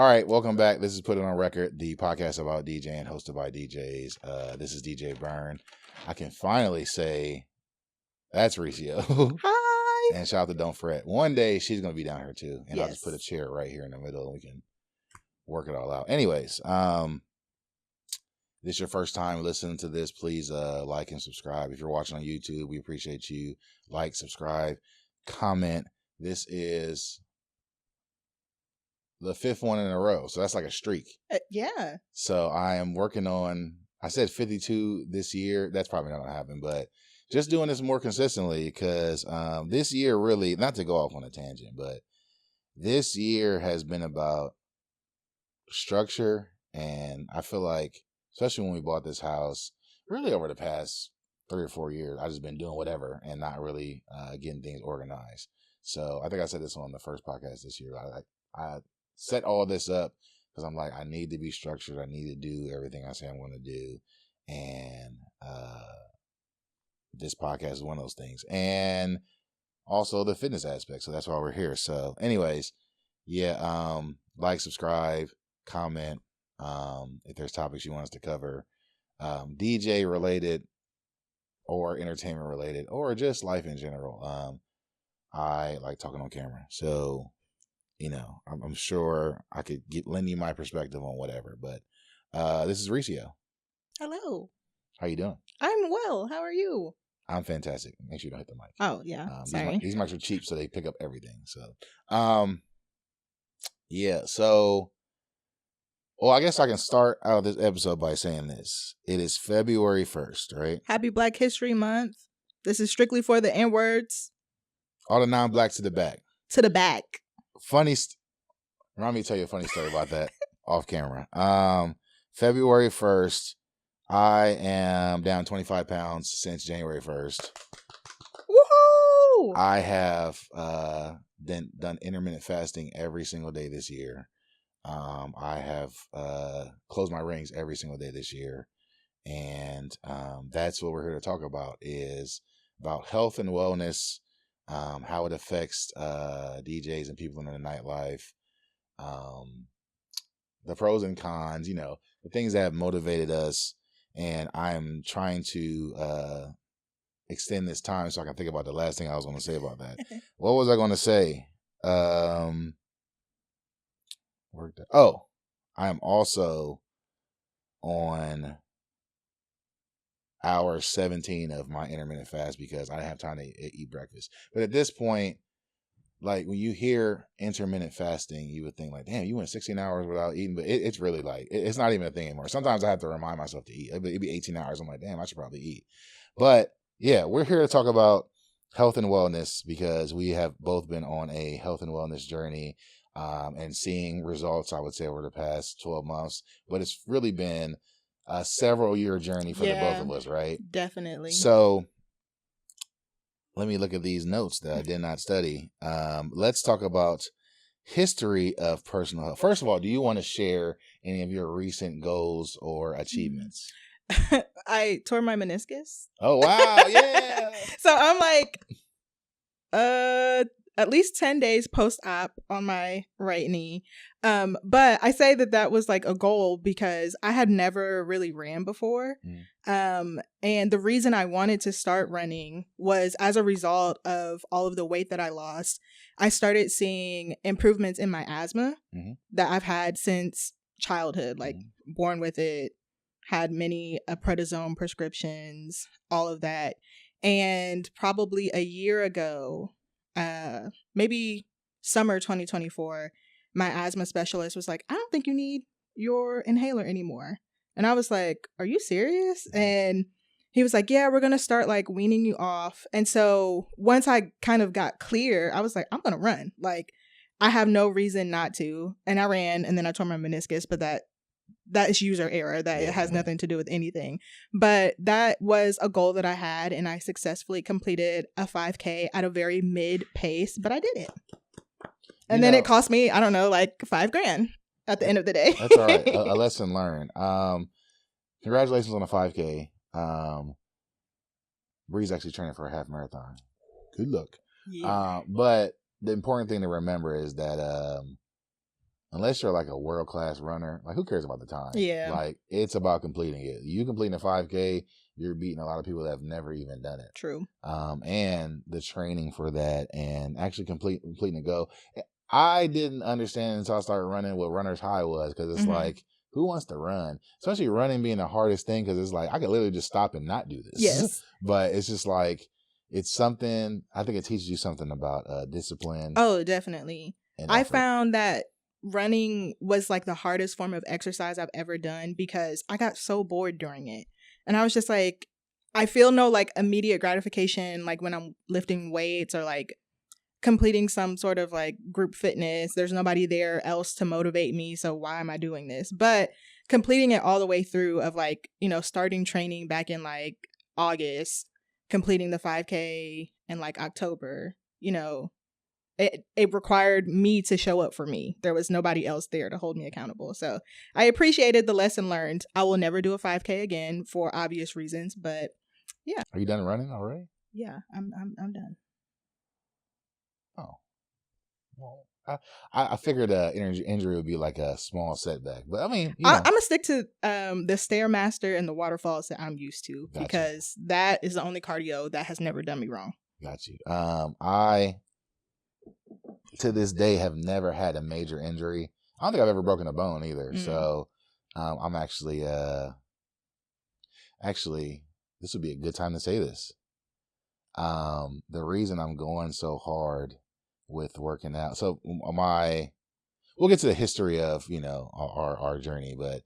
All right, welcome back. This is Put It On Record, the podcast about DJing, hosted by DJs. This is DJ Byrne. I can finally say that's Ricio. Hi. And shout out to Don't Fret. One day she's going to be down here too. And I'll Yes. just put a chair right here in the middle and we can work it all out. Anyways, if this is your first time listening to this, please like and subscribe. If you're watching on YouTube, we appreciate you. Like, subscribe, comment. This is the fifth one in a row. So that's like a streak. Yeah. So I am working on, I said 52 this year. That's probably not going to happen, but just doing this more consistently because this year really, not to go off on a tangent, but this year has been about structure. And I feel like, especially when we bought this house, really over the past 3 or 4 years, I've just been doing whatever and not really getting things organized. So I think I said this on the first podcast this year. I set all this up because I'm like, I need to be structured. I need to do everything I say I'm going to do. And this podcast is one of those things. And also the fitness aspect. So that's why we're here. So anyways, yeah, like, subscribe, comment if there's topics you want us to cover. DJ related or entertainment related or just life in general. I like talking on camera. So you know, I'm sure I could lend you my perspective on whatever. But this is Ricio. Hello. How you doing? I'm well. How are you? I'm fantastic. Make sure you don't hit the mic. Oh, yeah. Sorry. These mics are cheap, so they pick up everything. So, yeah. So, well, I guess I can start out this episode by saying this. It is February 1st, right? Happy Black History Month. This is strictly for the N-words. All the non-blacks to the back. To the back. Let me tell you a funny story about that off camera. February 1st, I am down 25 pounds since January 1st. Woohoo! I have done intermittent fasting every single day this year. I have closed my rings every single day this year. And that's what we're here to talk about, is about health and wellness, how it affects DJs and people in the nightlife, the pros and cons, you know, the things that have motivated us. And I'm trying to extend this time so I can think about the last thing I was going to say about that. What was I going to say? I am also on hour 17 of my intermittent fast because I didn't have time to eat breakfast. But at this point, like when you hear intermittent fasting, you would think like, damn, you went 16 hours without eating. But it's really like, it's not even a thing anymore. Sometimes I have to remind myself to eat. It'd be 18 hours. I'm like, damn, I should probably eat. But yeah, we're here to talk about health and wellness because we have both been on a health and wellness journey and seeing results, I would say, over the past 12 months. But it's really been a several year journey for the both of us, right? Definitely. So let me look at these notes that I did not study. Let's talk about history of personal health. First of all, do you want to share any of your recent goals or achievements? I tore my meniscus. Oh, wow. Yeah. So I'm like, at least 10 days post-op on my right knee. But I say that was like a goal because I had never really ran before. And the reason I wanted to start running was as a result of all of the weight that I lost. I started seeing improvements in my asthma that I've had since childhood, like born with it, had many prednisone prescriptions, all of that. And probably a year ago, maybe summer 2024, my asthma specialist was like, I don't think you need your inhaler anymore. And I was like, are you serious? And he was like, yeah, we're going to start like weaning you off. And so once I kind of got clear, I was like, I'm going to run. Like, I have no reason not to. And I ran and then I tore my meniscus, but that is user error. That it has nothing to do with anything. But that was a goal that I had, and I successfully completed a 5K at a very mid pace, but I did it. And then it cost me, I don't know, like $5,000 at the end of the day. That's all right. A lesson learned. Congratulations on the 5K. Bree's actually training for a half marathon. Good luck. Yeah. But the important thing to remember is that unless you're like a world-class runner, like who cares about the time? Yeah. Like it's about completing it. You completing a 5K, you're beating a lot of people that have never even done it. True. And the training for that and actually completing the goal. I didn't understand until I started running what runner's high was, because it's like, who wants to run? Especially running being the hardest thing, because it's like I could literally just stop and not do this. Yes. But it's just like, it's something, I think it teaches you something about discipline. Oh, definitely. I effort. found that running was like the hardest form of exercise I've ever done, because I got so bored during it. And I was just like, I feel no like immediate gratification, like when I'm lifting weights or like completing some sort of like group fitness. There's nobody there else to motivate me, so why am I doing this? But completing it all the way through, of like, you know, starting training back in like August, completing the 5K in like October, you know, it required me to show up for me. There was nobody else there to hold me accountable. So I appreciated the lesson learned. I will never do a 5K again for obvious reasons, but yeah. Are you done running already? Yeah, I'm done. Oh, well, I figured injury would be like a small setback, but I mean, you know. I'm gonna stick to the Stairmaster and the waterfalls that I'm used to, Gotcha. because that is the only cardio that has never done me wrong. Got you. I to this day have never had a major injury. I don't think I've ever broken a bone either. So I'm actually this would be a good time to say this. The reason I'm going so hard with working out, so we'll get to the history of, you know, our journey, but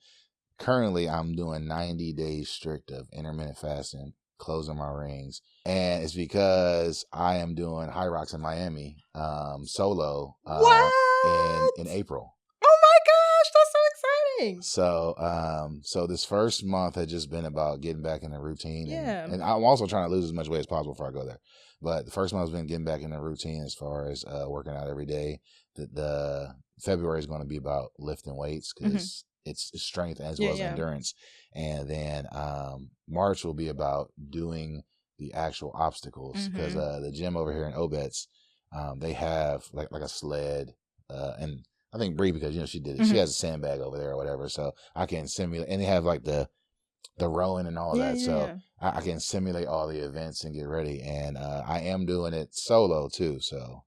currently I'm doing 90 days strict of intermittent fasting, closing my rings, and it's because I am doing High Rocks in Miami solo in April. Oh my gosh, that's so exciting! So this first month had just been about getting back in the routine, Yeah. and I'm also trying to lose as much weight as possible before I go there. But the first month has been getting back in the routine as far as working out every day. The February is going to be about lifting weights, because it's strength as well as endurance. And then March will be about doing the actual obstacles, because the gym over here in Obetz, they have like a sled, and I think Bree, because, you know, she did it. She has a sandbag over there or whatever, so I can simulate. And they have like the rowing and all that, so I can simulate all the events and get ready. And I am doing it solo too, so.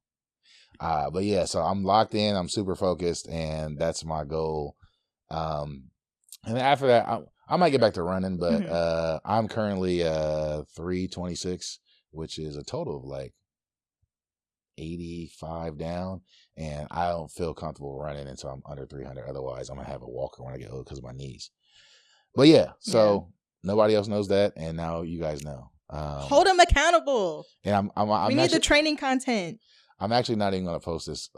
But yeah, so I'm locked in. I'm super focused, and that's my goal. And then after that, I might get back to running, but I'm currently 326, which is a total of like 85 down, and I don't feel comfortable running until I'm under 300. Otherwise, I'm gonna have a walker when I get old because of my knees. But yeah, so nobody else knows that, and now you guys know. Hold them accountable. And I'm we need the training content. I'm actually not even gonna post this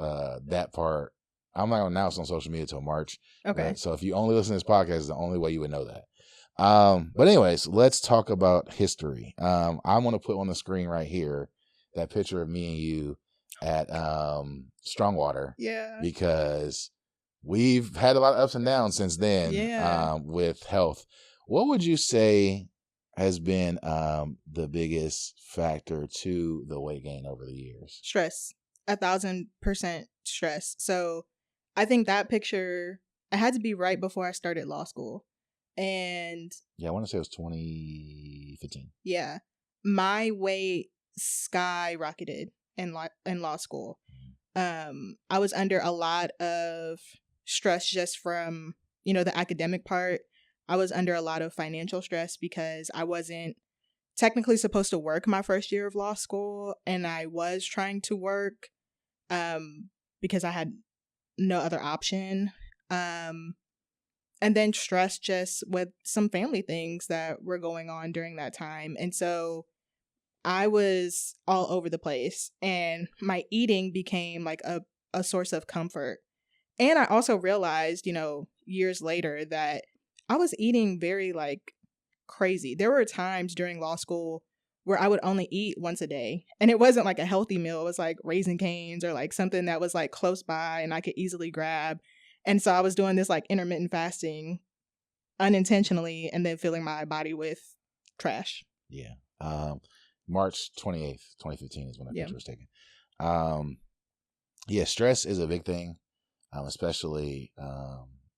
that part. I'm not gonna announce on social media until March. Okay. So if you only listen to this podcast, it's the only way you would know that. But anyways, let's talk about history. I'm gonna put on the screen right here that picture of me and you at Strongwater. Yeah. Because we've had a lot of ups and downs since then with health. What would you say has been the biggest factor to the weight gain over the years? Stress. 1,000% stress. So I think that picture, it had to be right before I started law school. And yeah, I want to say it was 2015. Yeah. My weight skyrocketed in law school. I was under a lot of stress just from, you know, the academic part. I was under a lot of financial stress because I wasn't technically supposed to work my first year of law school, and I was trying to work because I had no other option. And then stress just with some family things that were going on during that time. And so I was all over the place, and my eating became like a source of comfort. And I also realized, you know, years later that I was eating very like crazy. There were times during law school where I would only eat once a day, and it wasn't like a healthy meal. It was like Raisin Canes or like something that was like close by and I could easily grab. And so I was doing this like intermittent fasting unintentionally, and then filling my body with trash. Yeah. March 28th, 2015 is when that picture was taken. Yeah, stress is a big thing. especially.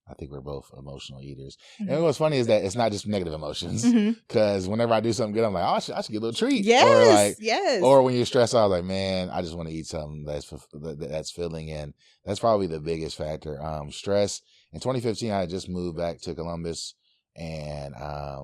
I think we're both emotional eaters. Mm-hmm. And what's funny is that it's not just negative emotions. Because whenever I do something good, I'm like, oh, I should get a little treat. Yes, or when you're stressed out, like, man, I just want to eat something that's filling. And that's probably the biggest factor. Stress. In 2015, I had just moved back to Columbus, and I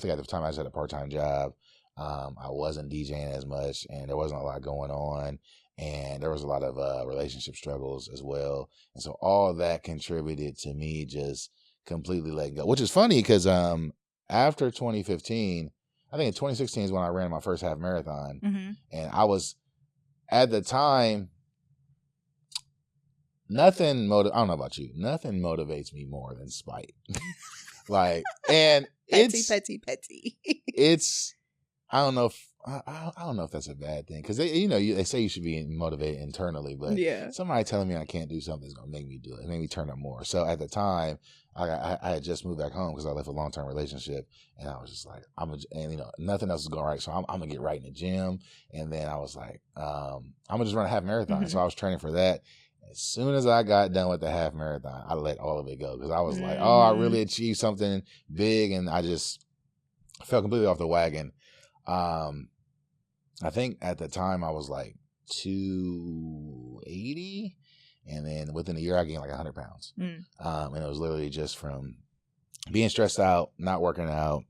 think at the time I just had a part-time job. I wasn't DJing as much, and there wasn't a lot going on. And there was a lot of relationship struggles as well. And so all of that contributed to me just completely letting go, which is funny because after 2015, I think in 2016 is when I ran my first half marathon. And I was, at the time, I don't know about you, nothing motivates me more than spite. And petty. It's, I don't know if that's a bad thing, because they say you should be motivated internally, but somebody telling me I can't do something is gonna make me do it. It made me turn up more. So at the time, I had just moved back home because I left a long-term relationship, and I was just like, nothing else is going right, so I'm gonna get right in the gym. And then I was like, I'm gonna just run a half marathon. So I was training for that. As soon as I got done with the half marathon, I let all of it go because I was like, oh, I really achieved something big, and I just fell completely off the wagon. I think at the time I was like 280, and then within a year I gained like 100 pounds. And it was literally just from being stressed out, not working out,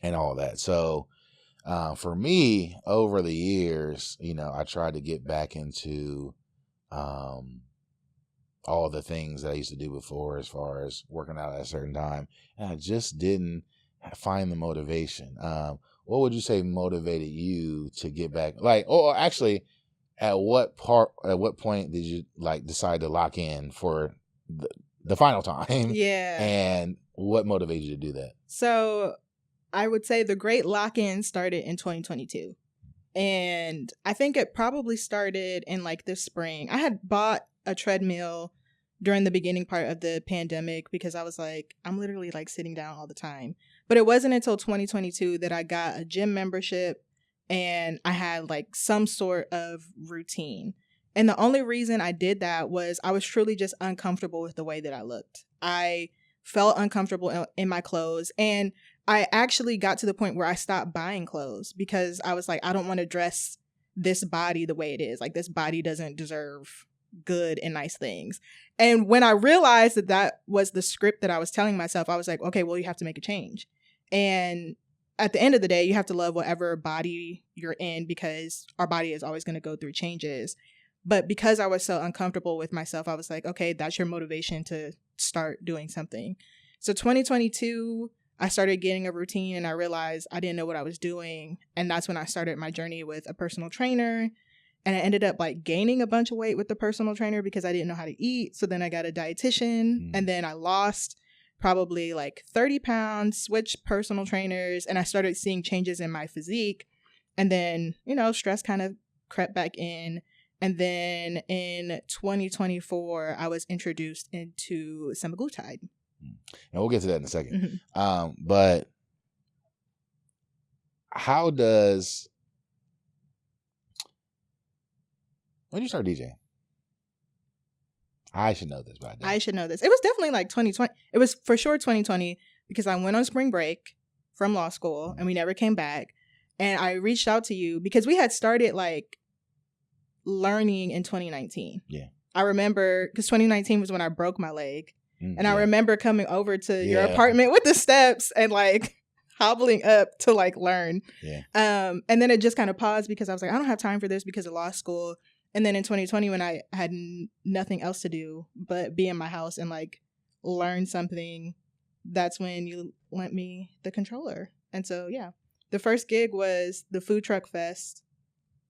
and all that. So for me, over the years, I tried to get back into all the things that I used to do before, as far as working out at a certain time, and I just didn't find the motivation. What would you say motivated you to get back? Or actually, at what point did you decide to lock in for the final time? Yeah. And what motivated you to do that? So I would say the great lock-in started in 2022. And I think it probably started in the spring. I had bought a treadmill during the beginning part of the pandemic because I was like, I'm literally sitting down all the time. But it wasn't until 2022 that I got a gym membership and I had some sort of routine. And the only reason I did that was I was truly just uncomfortable with the way that I looked. I felt uncomfortable in my clothes, and I actually got to the point where I stopped buying clothes because I was like, I don't want to dress this body the way it is. This body doesn't deserve good and nice things. And when I realized that was the script that I was telling myself, I was like, okay, well, you have to make a change. And at the end of the day, you have to love whatever body you're in because our body is always going to go through changes. But because I was so uncomfortable with myself, I was like, okay, that's your motivation to start doing something. So 2022, I started getting a routine and I realized I didn't know what I was doing. And that's when I started my journey with a personal trainer. And I ended up gaining a bunch of weight with the personal trainer because I didn't know how to eat. So then I got a dietitian and then I lost probably 30 pounds, switched personal trainers, and I started seeing changes in my physique. And then, stress kind of crept back in. And then in 2024, I was introduced into semaglutide. And we'll get to that in a second. But how does... When did you start DJing? I should know this by now. I should know this. It was definitely 2020. It was for sure 2020 because I went on spring break from law school and we never came back. And I reached out to you because we had started learning in 2019. Yeah. I remember because 2019 was when I broke my leg. And I remember coming over to your apartment with the steps and hobbling up to learn. Yeah. And then it just kind of paused because I was like, I don't have time for this because of law school. And then in 2020, when I had nothing else to do but be in my house and learn something, that's when you lent me the controller. And so, yeah, the first gig was the Food Truck Fest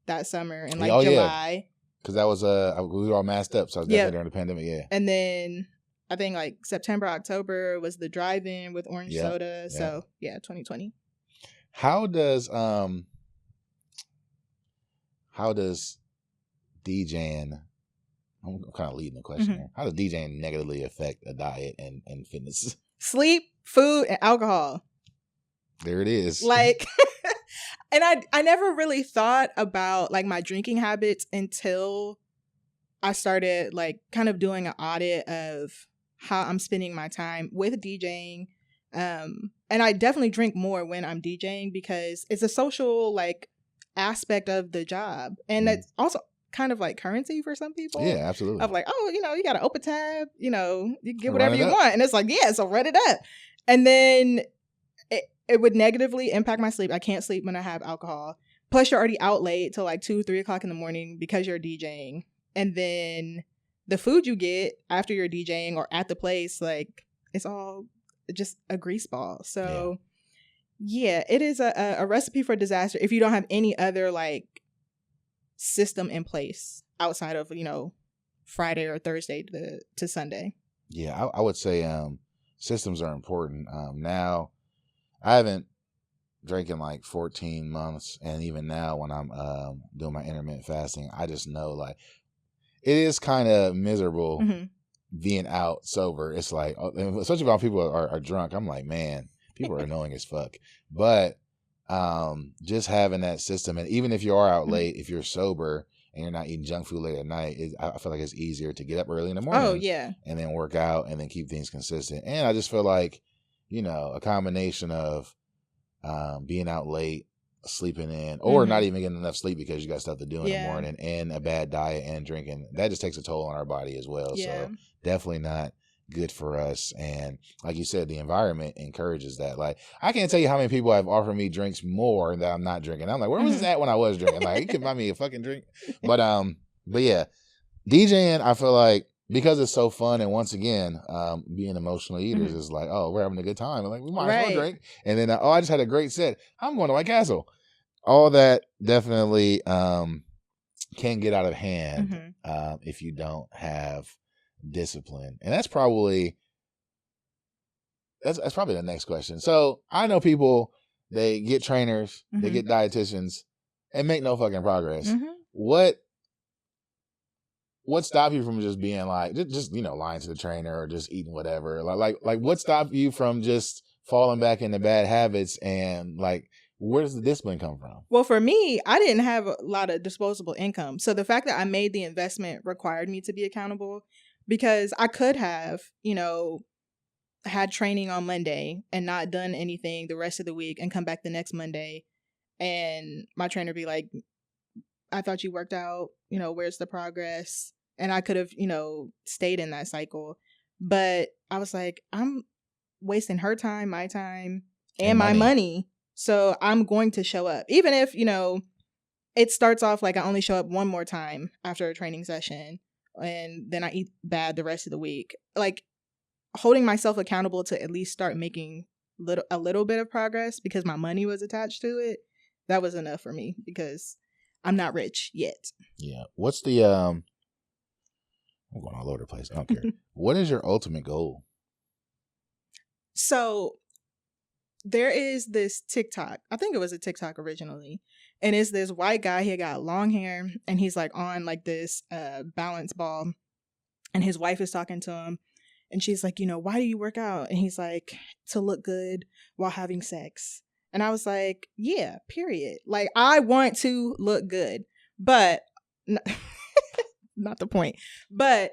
that summer in July. Because that was, we were all masked up. So I was definitely during the pandemic. Yeah. And then I think September, October was the drive-in with orange soda. So yeah, 2020. How does DJing, I'm kind of leading the question here. How does DJing negatively affect a diet and fitness? Sleep, food, and alcohol. There it is. And I never really thought about my drinking habits until I started like kind of doing an audit of how I'm spending my time with DJing. And I definitely drink more when I'm DJing because it's a social like aspect of the job. And that's also kind of like currency for some people. Yeah, absolutely. Of like, oh, you got an open tab, you can get Run whatever it you up. want. And it's like, yeah, so run it up. And then it would negatively impact my sleep. I can't sleep when I have alcohol. Plus, you're already out late till like 2, 3 o'clock in the morning because you're DJing. And then the food you get after you're DJing or at the place, like, it's all just a grease ball. So, yeah, it is a recipe for disaster if you don't have any other, like, system in place outside of, Friday or Thursday to Sunday. Yeah, I would say systems are important. Now, I haven't drank in like 14 months, and even now when I'm doing my intermittent fasting, I just know like it is kind of miserable being out sober. It's like, especially when people are drunk, I'm like, man, people are annoying as fuck. But just having that system, and even if you are out late, if you're sober and you're not eating junk food late at night, I feel like it's easier to get up early in the morning. Oh, yeah. And then work out and then keep things consistent. And I just feel like, a combination of being out late, sleeping in, or not even getting enough sleep because you got stuff to do in the morning, and a bad diet and drinking, that just takes a toll on our body as well. Yeah. So definitely not good for us. And like you said, the environment encourages that. Like, I can't tell you how many people have offered me drinks more that I'm not drinking. I'm like, where was that when I was drinking? Like, you can buy me a fucking drink. But yeah, DJing, I feel like, because it's so fun, and once again, being emotional eaters is like, oh, we're having a good time. And like, we might as well drink. And then, I just had a great set. I'm going to White Castle. All that definitely can get out of hand if you don't have discipline. And that's probably the next question. So I know people, they get trainers, they get dietitians, and make no fucking progress. What stopped you from just being like, just lying to the trainer or just eating whatever? Like what stopped you from just falling back into bad habits, and like, where does the discipline come from? Well, for me, I didn't have a lot of disposable income. So the fact that I made the investment required me to be accountable, because I could have, had training on Monday and not done anything the rest of the week and come back the next Monday and my trainer be like, I thought you worked out, where's the progress? And I could have, stayed in that cycle. But I was like, I'm wasting her time, my time, and my money. So I'm going to show up. Even if, it starts off like I only show up one more time after a training session and then I eat bad the rest of the week. Like, holding myself accountable to at least start making a little bit of progress because my money was attached to it. That was enough for me because I'm not rich yet. Yeah. What's the I'm going all over the place. I don't care. What is your ultimate goal? So there is this TikTok. I think it was a TikTok originally. And it's this white guy. He got long hair and he's like on like this balance ball. And his wife is talking to him. And she's like, why do you work out? And he's like, to look good while having sex. And I was like, yeah, period. Like, I want to look good, but not the point, but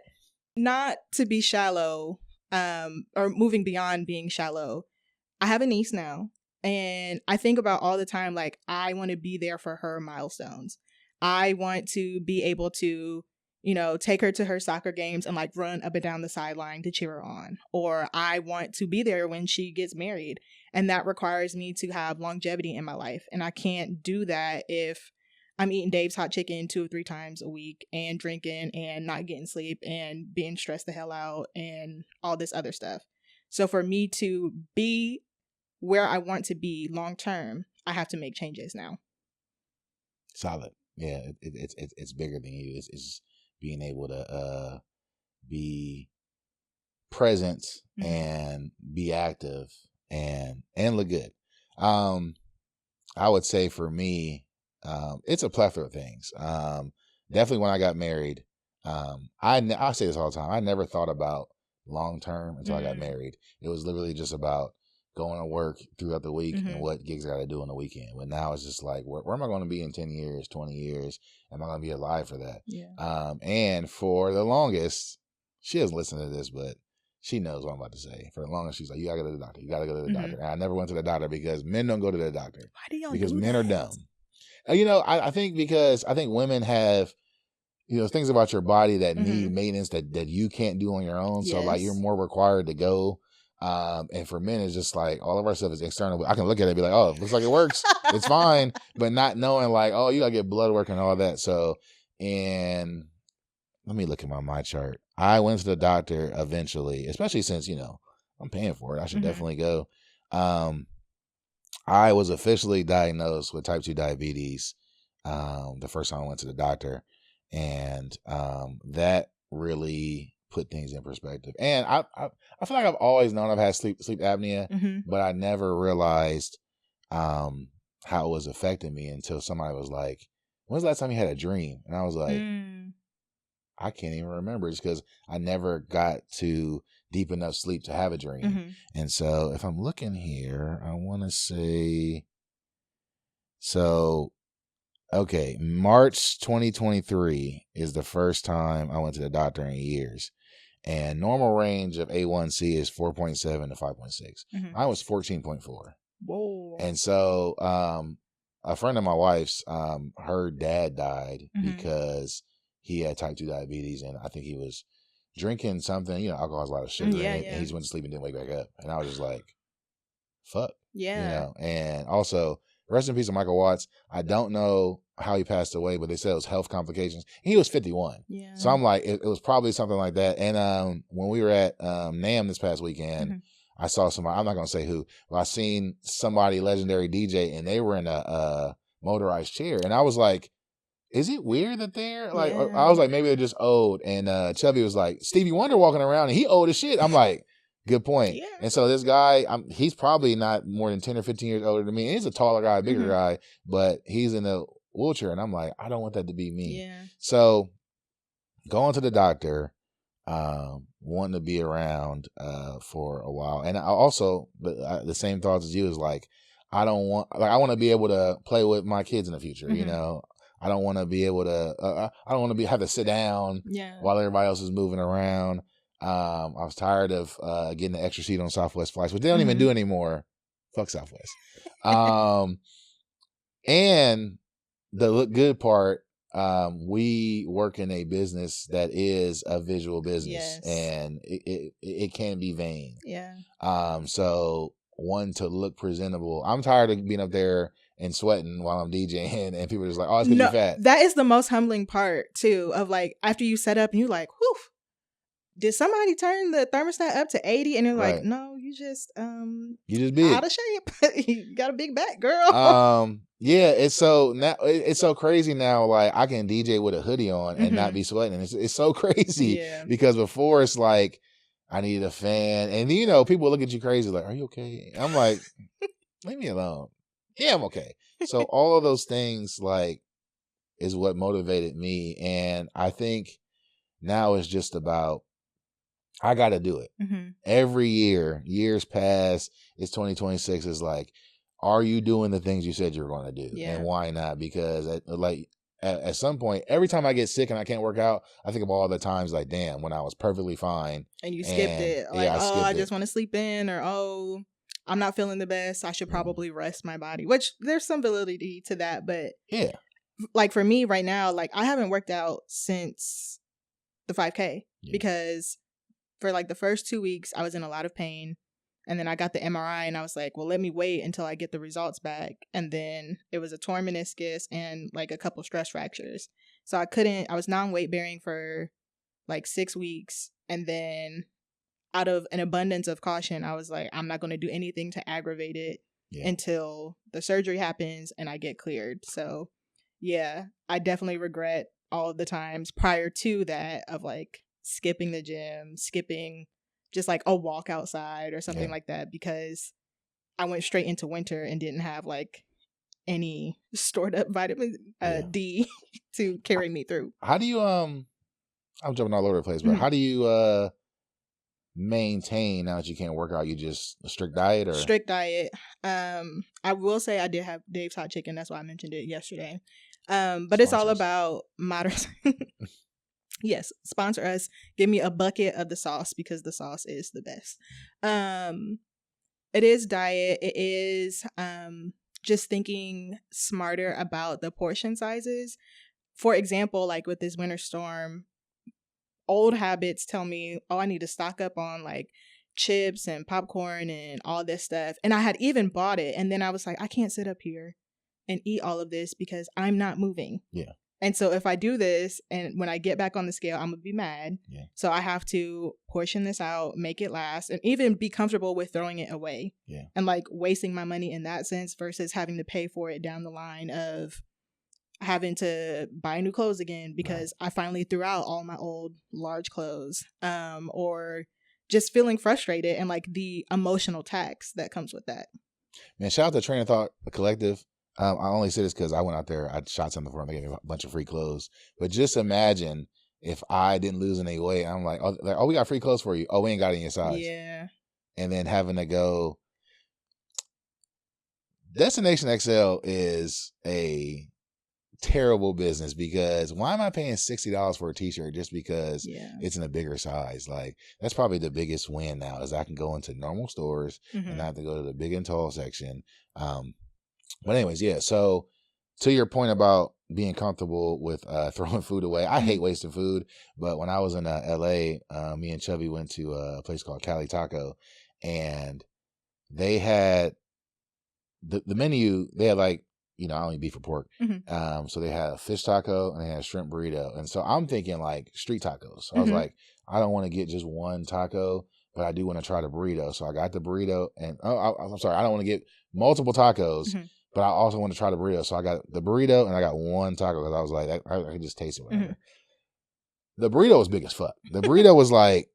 not to be shallow, or moving beyond being shallow. I have a niece now, and I think about all the time, like, I want to be there for her milestones. I want to be able to, take her to her soccer games and like run up and down the sideline to cheer her on. Or I want to be there when she gets married. And that requires me to have longevity in my life. And I can't do that if I'm eating Dave's hot chicken 2 or 3 times a week and drinking and not getting sleep and being stressed the hell out and all this other stuff. So for me to be where I want to be long term, I have to make changes now. Solid. Yeah, it's bigger than you. It's being able to be present and be active and look good. I would say for me, it's a plethora of things. Definitely when I got married, I say this all the time. I never thought about long term until I got married. It was literally just about going to work throughout the week Mm-hmm. and what gigs I got to do on the weekend. But now it's just like, where am I going to be in 10 years, 20 years? Am I going to be alive for that? Yeah. And for the longest, she doesn't listen to this, but she knows what I'm about to say. For the longest, she's like, you got to go to the doctor. You got to go to the doctor. And I never went to the doctor because men don't go to the doctor. Why do y'all Because do men that? are dumb. You know, I think because I think women have, you know, things about your body that need maintenance that you can't do on your own. So like you're more required to go. And for men, it's just like all of our stuff is external. I can look at it and be like, oh, looks like it works. It's fine. But not knowing like, oh, you got to get blood work and all that. So, and let me look at my chart. I went to the doctor eventually, especially since, you know, I'm paying for it. I should definitely go. I was officially diagnosed with type 2 diabetes the first time I went to the doctor. And that really put things in perspective. And I feel like I've always known I've had sleep apnea, but I never realized how it was affecting me until somebody was like, when's the last time you had a dream? And I was like, I can't even remember. It's because I never got to deep enough sleep to have a dream. And so if I'm looking here, I want to say, so, okay, March 2023 is the first time I went to the doctor in years. And normal range of A1C is 4.7 to 5.6. I was 14.4. Whoa. And so a friend of my wife's, her dad died because he had type 2 diabetes. And I think he was drinking something. You know, alcohol has a lot of sugar in it. And he just went to sleep and didn't wake back up. And I was just like, fuck. Yeah. You know, and also, rest in peace to Michael Watts. I don't know how he passed away, but they said it was health complications. He was 51. Yeah. So I'm like, it was probably something like that. And when we were at NAMM this past weekend, I saw somebody, I'm not going to say who, but I seen somebody, legendary DJ, and they were in a motorized chair. And I was like, is it weird that they're like, I was like, maybe they're just old. And Chubby was like, Stevie Wonder walking around and he old as shit. I'm like, good point. Yeah. And so this guy, he's probably not more than 10 or 15 years older than me. And he's a taller guy, bigger guy, but he's in a wheelchair. And I'm like, I don't want that to be me. Yeah. So going to the doctor, wanting to be around for a while. And I also, the same thoughts as you is like, I want to be able to play with my kids in the future, you know? I don't want to be able to, I don't want to have to sit down while everybody else is moving around. I was tired of getting the extra seat on Southwest flights, which they don't even do anymore. Fuck Southwest. And the good part, we work in a business that is a visual business, and it can be vain. Yeah. So one, to look presentable. I'm tired of being up there and sweating while I'm DJing, and people are just like, oh, it's because you're fat. That is the most humbling part too, of like, after you set up and you're like, whew, did somebody turn the thermostat up to 80? And they're like, no, you just big. Out of shape. You got a big back, girl. Yeah, it's so crazy now. Like, I can DJ with a hoodie on and not be sweating. It's so crazy because before it's like I need a fan, and you know, people look at you crazy like, are you okay? I'm like, leave me alone. Yeah, I'm okay. So all of those things like is what motivated me, and I think now it's just about, I got to do it. Every year, years pass, it's 2026. It's like, are you doing the things you said you were going to do? Yeah. And why not? Because at some point, every time I get sick and I can't work out, I think of all the times like, damn, when I was perfectly fine. And you skipped it. Like, I just want to sleep in, or, I'm not feeling the best. I should probably rest my body, which there's some validity to that. But yeah, like for me right now, like I haven't worked out since the 5K because for like the first 2 weeks, I was in a lot of pain. And then I got the MRI and I was like, well, let me wait until I get the results back. And then it was a torn meniscus and like a couple stress fractures. So I was non-weight bearing for like 6 weeks. And then out of an abundance of caution, I was like, I'm not going to do anything to aggravate it until the surgery happens and I get cleared. So yeah, I definitely regret all of the times prior to that of like skipping the gym, skipping just like a walk outside or something like that, because I went straight into winter and didn't have like any stored up vitamin D to carry me through. How do you I'm jumping all over the place, but how do you maintain now that you can't work out? You just a strict diet or strict diet. I will say I did have Dave's hot chicken. That's why I mentioned it yesterday. But it's all Sponsors. about moderate. Yes, sponsor us. Give me a bucket of the sauce because the sauce is the best. It is diet. It is just thinking smarter about the portion sizes. For example, like with this winter storm, old habits tell me, oh, I need to stock up on like chips and popcorn and all this stuff. And I had even bought it. And then I was like, I can't sit up here and eat all of this because I'm not moving. Yeah. And so if I do this and when I get back on the scale, I'm going to be mad. Yeah. So I have to portion this out, make it last, and even be comfortable with throwing it away. Yeah. And like wasting my money in that sense versus having to pay for it down the line of having to buy new clothes again because I finally threw out all my old large clothes, or just feeling frustrated and like the emotional tax that comes with that. Man, shout out to Train of Thought Collective. I only say this because I went out there, I shot something for them, they gave me a bunch of free clothes. But just imagine if I didn't lose any weight, I'm like, oh, we got free clothes for you. Oh, we ain't got any in your size. Yeah. And then having to go. Destination XL is a terrible business because why am I paying $60 for a t-shirt just because it's in a bigger size? Like that's probably the biggest win now is I can go into normal stores and not have to go to the big and tall section. But anyways, yeah. So to your point about being comfortable with throwing food away, I hate wasting food. But when I was in LA, me and Chubby went to a place called Cali Taco, and they had the menu. They had like, I don't eat beef or pork. So they had a fish taco and they had a shrimp burrito. And so I'm thinking like street tacos. So I was like, I don't want to get just one taco, but I do want to try the burrito. So I got the burrito and I'm sorry, I don't want to get multiple tacos, but I also want to try the burrito. So I got the burrito and I got one taco because I was like, I could just taste it, whatever. The burrito was big as fuck. The burrito was like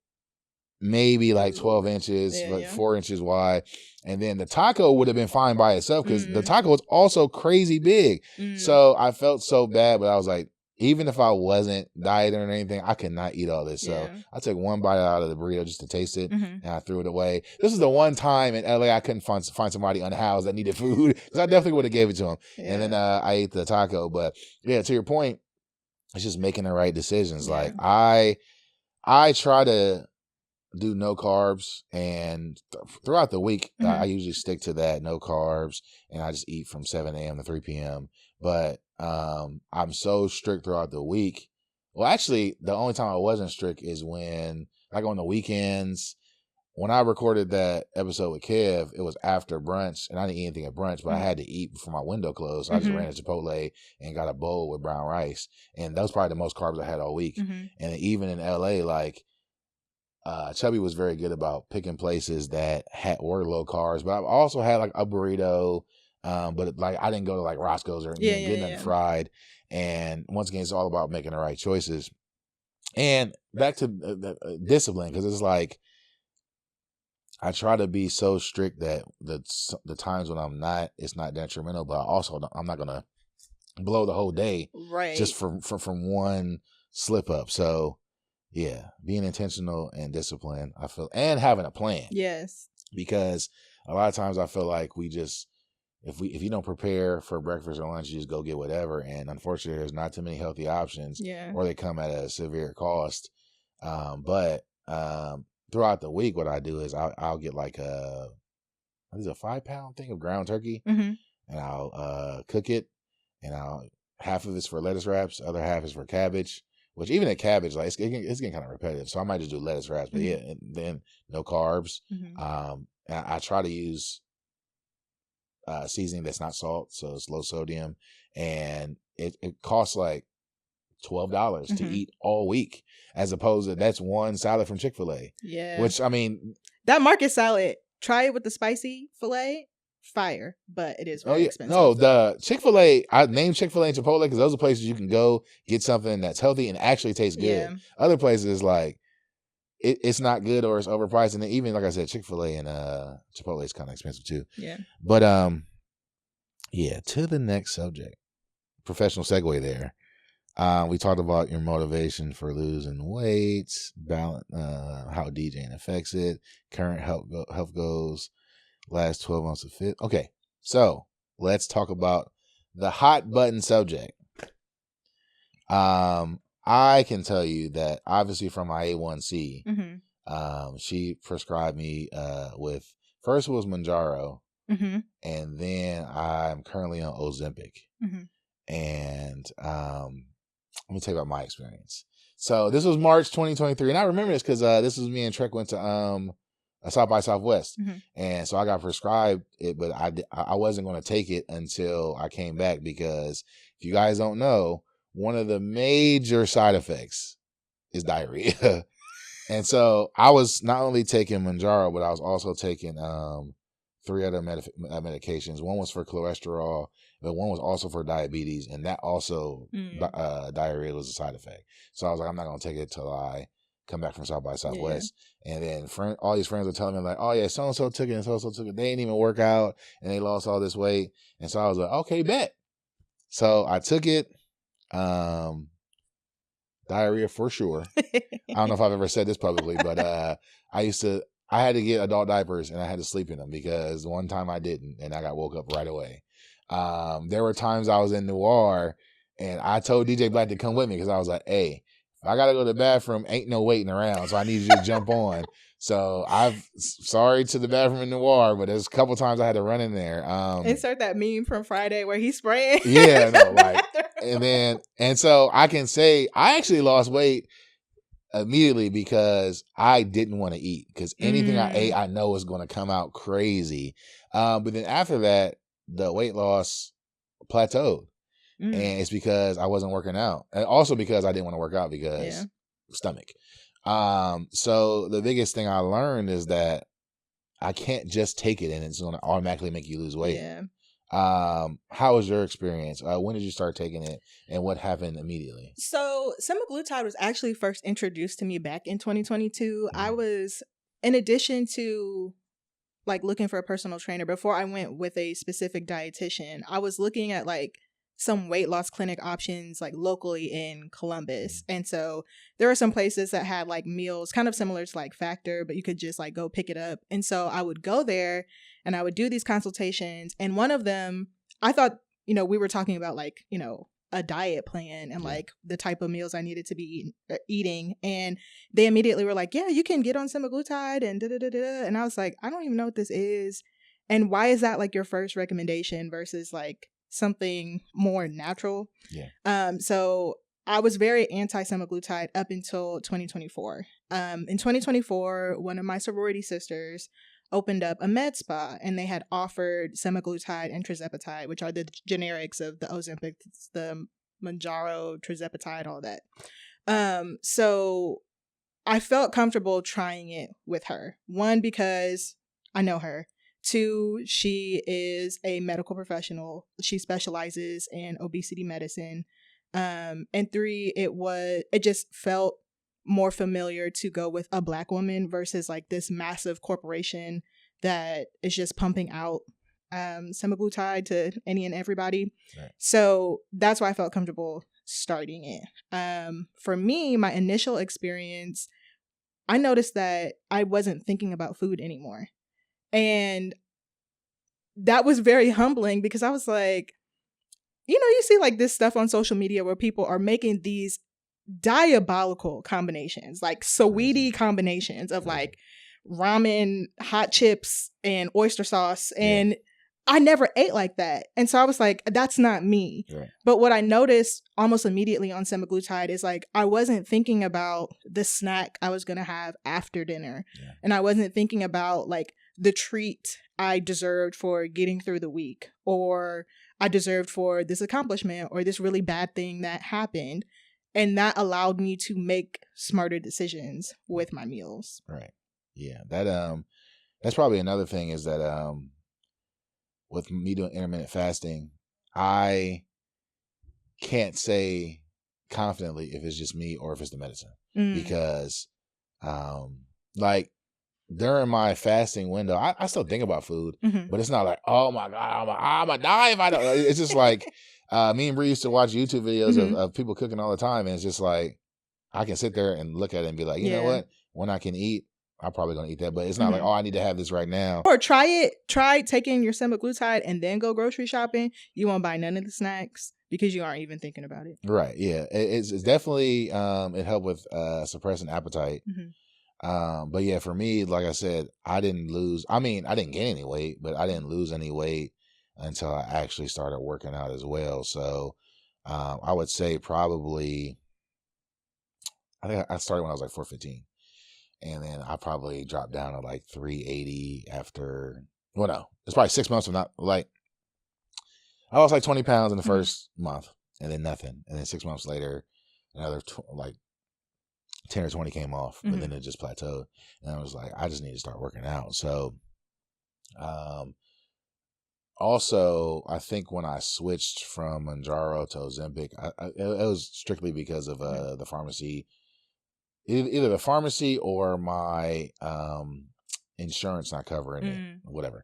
maybe like 12 inches, 4 inches wide. And then the taco would have been fine by itself because the taco was also crazy big. So I felt so bad, but I was like, even if I wasn't dieting or anything, I could not eat all this. So I took one bite out of the burrito just to taste it, and I threw it away. This is the one time in LA I couldn't find somebody unhoused that needed food because I definitely would have gave it to him. And then I ate the taco. But yeah, to your point, it's just making the right decisions. Like I try to do no carbs, and throughout the week I usually stick to that, no carbs, and I just eat from 7 a.m. to 3 p.m. But I'm so strict throughout the week. Well, actually, the only time I wasn't strict is when, like on the weekends, when I recorded that episode with Kev, it was after brunch, and I didn't eat anything at brunch, but I had to eat before my window closed. So I just ran to Chipotle and got a bowl with brown rice, and that was probably the most carbs I had all week. And even in LA, like, Chubby was very good about picking places that were low carbs, but I've also had like a burrito, but like I didn't go to like Roscoe's or get nothing fried. And once again, it's all about making the right choices. And back to discipline, because it's like I try to be so strict that the times when I'm not, it's not detrimental, but I'm not gonna blow the whole day just from one slip up. So. Yeah, being intentional and disciplined, I feel, and having a plan. Yes. Because a lot of times I feel like we just, if you don't prepare for breakfast or lunch, you just go get whatever. And unfortunately, there's not too many healthy options, or they come at a severe cost. But throughout the week, what I do is I'll get like a 5-pound thing of ground turkey, and I'll cook it, and half of it's for lettuce wraps, other half is for cabbage. Which even at cabbage, like it's getting kind of repetitive, so I might just do lettuce wraps. But yeah, and then no carbs. And I try to use seasoning that's not salt, so it's low sodium, and it costs like $12 to eat all week, as opposed to that's one salad from Chick-fil-A. Yeah, which I mean, that market salad. Try it with the spicy filet. Fire, but it is very expensive. No, the Chick-fil-A, I named Chick-fil-A and Chipotle because those are places you can go get something that's healthy and actually tastes good. Yeah. Other places, like, it's not good or it's overpriced. And even, like I said, Chick-fil-A and Chipotle is kind of expensive too. Yeah. But, yeah, to the next subject. Professional segue there. We talked about your motivation for losing weight, balance, how DJing affects it, current health goals, last 12 months of fit. Okay, so let's talk about the hot button subject. I can tell you that obviously from my A1C, she prescribed me with, first was Mounjaro, and then I'm currently on Ozempic. And let me tell you about my experience. So this was March 2023, and I remember this because this was me and Trek went to a South by Southwest, and so I got prescribed it, but I wasn't going to take it until I came back, because if you guys don't know, one of the major side effects is diarrhea. And so I was not only taking Mounjaro, but I was also taking 3 other medications. One was for cholesterol, but one was also for diabetes, and that also diarrhea was a side effect. So I was like, I'm not going to take it till I come back from South by Southwest. And then all these friends were telling me like, oh yeah, so-and-so took it and so-and-so took it. They didn't even work out and they lost all this weight. And so I was like, okay, bet. So I took it. Diarrhea for sure. I don't know if I've ever said this publicly, but I had to get adult diapers and I had to sleep in them, because one time I didn't and I got woke up right away. There were times I was in Noir and I told DJ Black to come with me, because I was like, hey, if I got to go to the bathroom, ain't no waiting around. So I need you to jump on. So sorry to the bathroom in Noir, but there's a couple times I had to run in there. Insert that meme from Friday where he's spraying. Yeah, no, like, and so I can say I actually lost weight immediately because I didn't want to eat, because anything I ate, I know is going to come out crazy. But then after that, the weight loss plateaued. And it's because I wasn't working out. And also because I didn't want to work out because stomach. So the biggest thing I learned is that I can't just take it and it's going to automatically make you lose weight. Yeah. How was your experience? When did you start taking it and what happened immediately? So semaglutide was actually first introduced to me back in 2022. I was, in addition to like looking for a personal trainer, before I went with a specific dietitian, I was looking at like some weight loss clinic options like locally in Columbus. And so there were some places that had like meals kind of similar to like Factor, but you could just like go pick it up. And so I would go there and I would do these consultations. And one of them, I thought, we were talking about like, a diet plan and like the type of meals I needed to be eating. And they immediately were like, yeah, you can get on semaglutide and da-da-da-da. And I was like, I don't even know what this is. And why is that like your first recommendation versus like something more natural? So I was very anti-semaglutide up until 2024. In 2024, one of my sorority sisters opened up a med spa and they had offered semaglutide and tirzepatide, which are the generics of the Ozempic, the Mounjaro, tirzepatide, all that. So I felt comfortable trying it with her. One, because I know her. Two, she is a medical professional. She specializes in obesity medicine. And three, it just felt more familiar to go with a Black woman versus like this massive corporation that is just pumping out semaglutide to any and everybody. Right. So that's why I felt comfortable starting it. For me, my initial experience, I noticed that I wasn't thinking about food anymore. And that was very humbling because I was like, you see like this stuff on social media where people are making these diabolical combinations, like Saweetie combinations of like ramen, hot chips, and oyster sauce. And I never ate like that. And so I was like, that's not me. Right. But what I noticed almost immediately on semaglutide is like, I wasn't thinking about the snack I was going to have after dinner. Yeah. And I wasn't thinking about like the treat I deserved for getting through the week, or I deserved for this accomplishment or this really bad thing that happened. And that allowed me to make smarter decisions with my meals. Right. Yeah. That's probably another thing is that with me doing intermittent fasting, I can't say confidently if it's just me or if it's the medicine. Because like during my fasting window, I still think about food, but it's not like, oh my God, I'm gonna die if I don't. It's just like Me and Bree used to watch YouTube videos Mhm. of people cooking all the time, and it's just like I can sit there and look at it and be like, you know Yeah. what? When I can eat, I'm probably gonna eat that. But it's not like, Mhm. oh, I need to have this right now. Or try taking your semaglutide and then go grocery shopping. You won't buy none of the snacks because you aren't even thinking about it. Right. Yeah. It's definitely it helped with suppressing appetite. But yeah, for me, like I said, I didn't lose. I mean, I didn't gain any weight, but I didn't lose any weight until I actually started working out as well. So I would say probably I think I started when I was like 415. And then I probably dropped down to like 380 after, well, no, it's probably 6 months of not like, I lost like 20 pounds in the first month and then nothing. And then 6 months later, another like 10 or 20 came off, but then it just plateaued. And I was like, I just need to start working out. So, also, I think when I switched from Manjaro to Ozempic, it was strictly because of the pharmacy. Either the pharmacy or my insurance not covering it, whatever.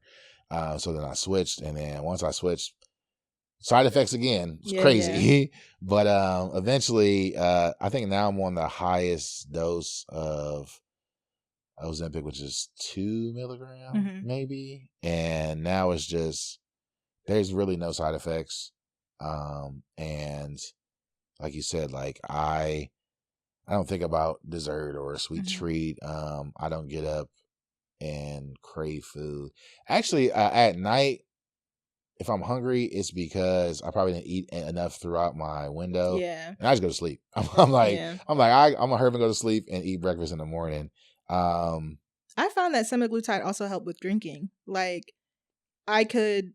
So then I switched, and then once I switched, side effects again. It's crazy, yeah. But eventually, I think now I'm on the highest dose of Ozempic, which is 2 milligrams, maybe. And now it's just there's really no side effects, and like you said, like I don't think about dessert or a sweet treat. I don't get up and crave food. Actually, at night, if I'm hungry, it's because I probably didn't eat enough throughout my window. Yeah, and I just go to sleep. I'm like, I'm gonna hurry and go to sleep and eat breakfast in the morning. I found that semaglutide also helped with drinking. Like, I could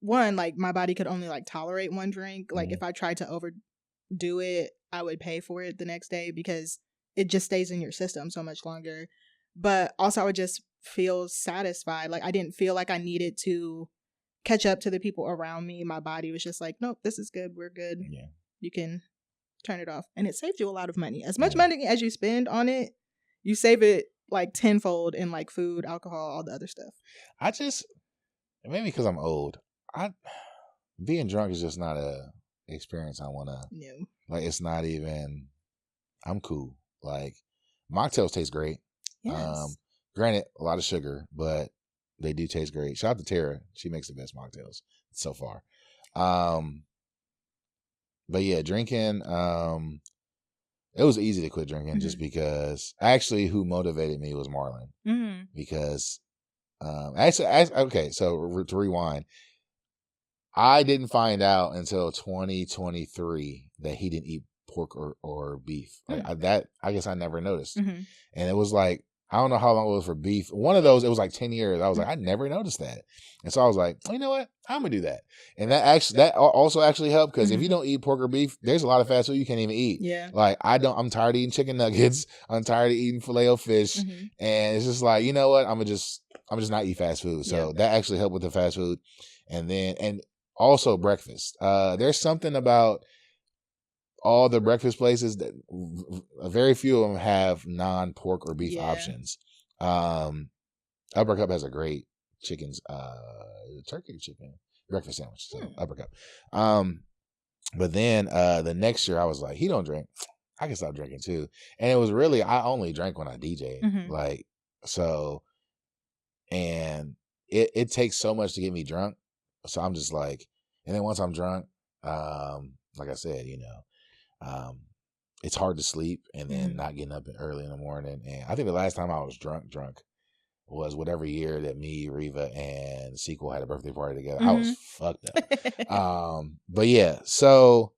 like my body could only like tolerate one drink. Like if I tried to overdo it, I would pay for it the next day because it just stays in your system so much longer. But also I would just feel satisfied. Like I didn't feel like I needed to catch up to the people around me. My body was just like, nope, this is good. We're good. Yeah. You can turn it off. And it saved you a lot of money. As much money as you spend on it, you save it like tenfold in like food, alcohol, all the other stuff. Maybe because I'm old, being drunk is just not a experience I want to. No. Like it's not even. I'm cool. Like mocktails taste great. Yes. Granted, a lot of sugar, but they do taste great. Shout out to Tara. She makes the best mocktails so far. But yeah, drinking. It was easy to quit drinking just because. Actually, who motivated me was Marlon. Because, okay. So to rewind, I didn't find out until 2023 that he didn't eat pork or beef. Like I guess I never noticed. And it was like, I don't know how long it was for beef. One of those, it was like 10 years. I was like, I never noticed that. And so I was like, you know what? I'm going to do that. And that also actually helped because if you don't eat pork or beef, there's a lot of fast food you can't even eat. Yeah. Like I'm tired of eating chicken nuggets. I'm tired of eating filet-o-fish. And it's just like, you know what? I'm just not eat fast food. So that actually helped with the fast food. And also breakfast. There's something about all the breakfast places that very few of them have non-pork or beef options. Uppercup has a great turkey chicken breakfast sandwich. So Uppercup. But then the next year I was like, he don't drink. I can stop drinking too. And it was really, I only drank when I DJ. Like, so, and it takes so much to get me drunk. So I'm just like, and then once I'm drunk, like I said, it's hard to sleep and then not getting up early in the morning. And I think the last time I was drunk was whatever year that me, Reva, and Sequel had a birthday party together. I was fucked up. But yeah, so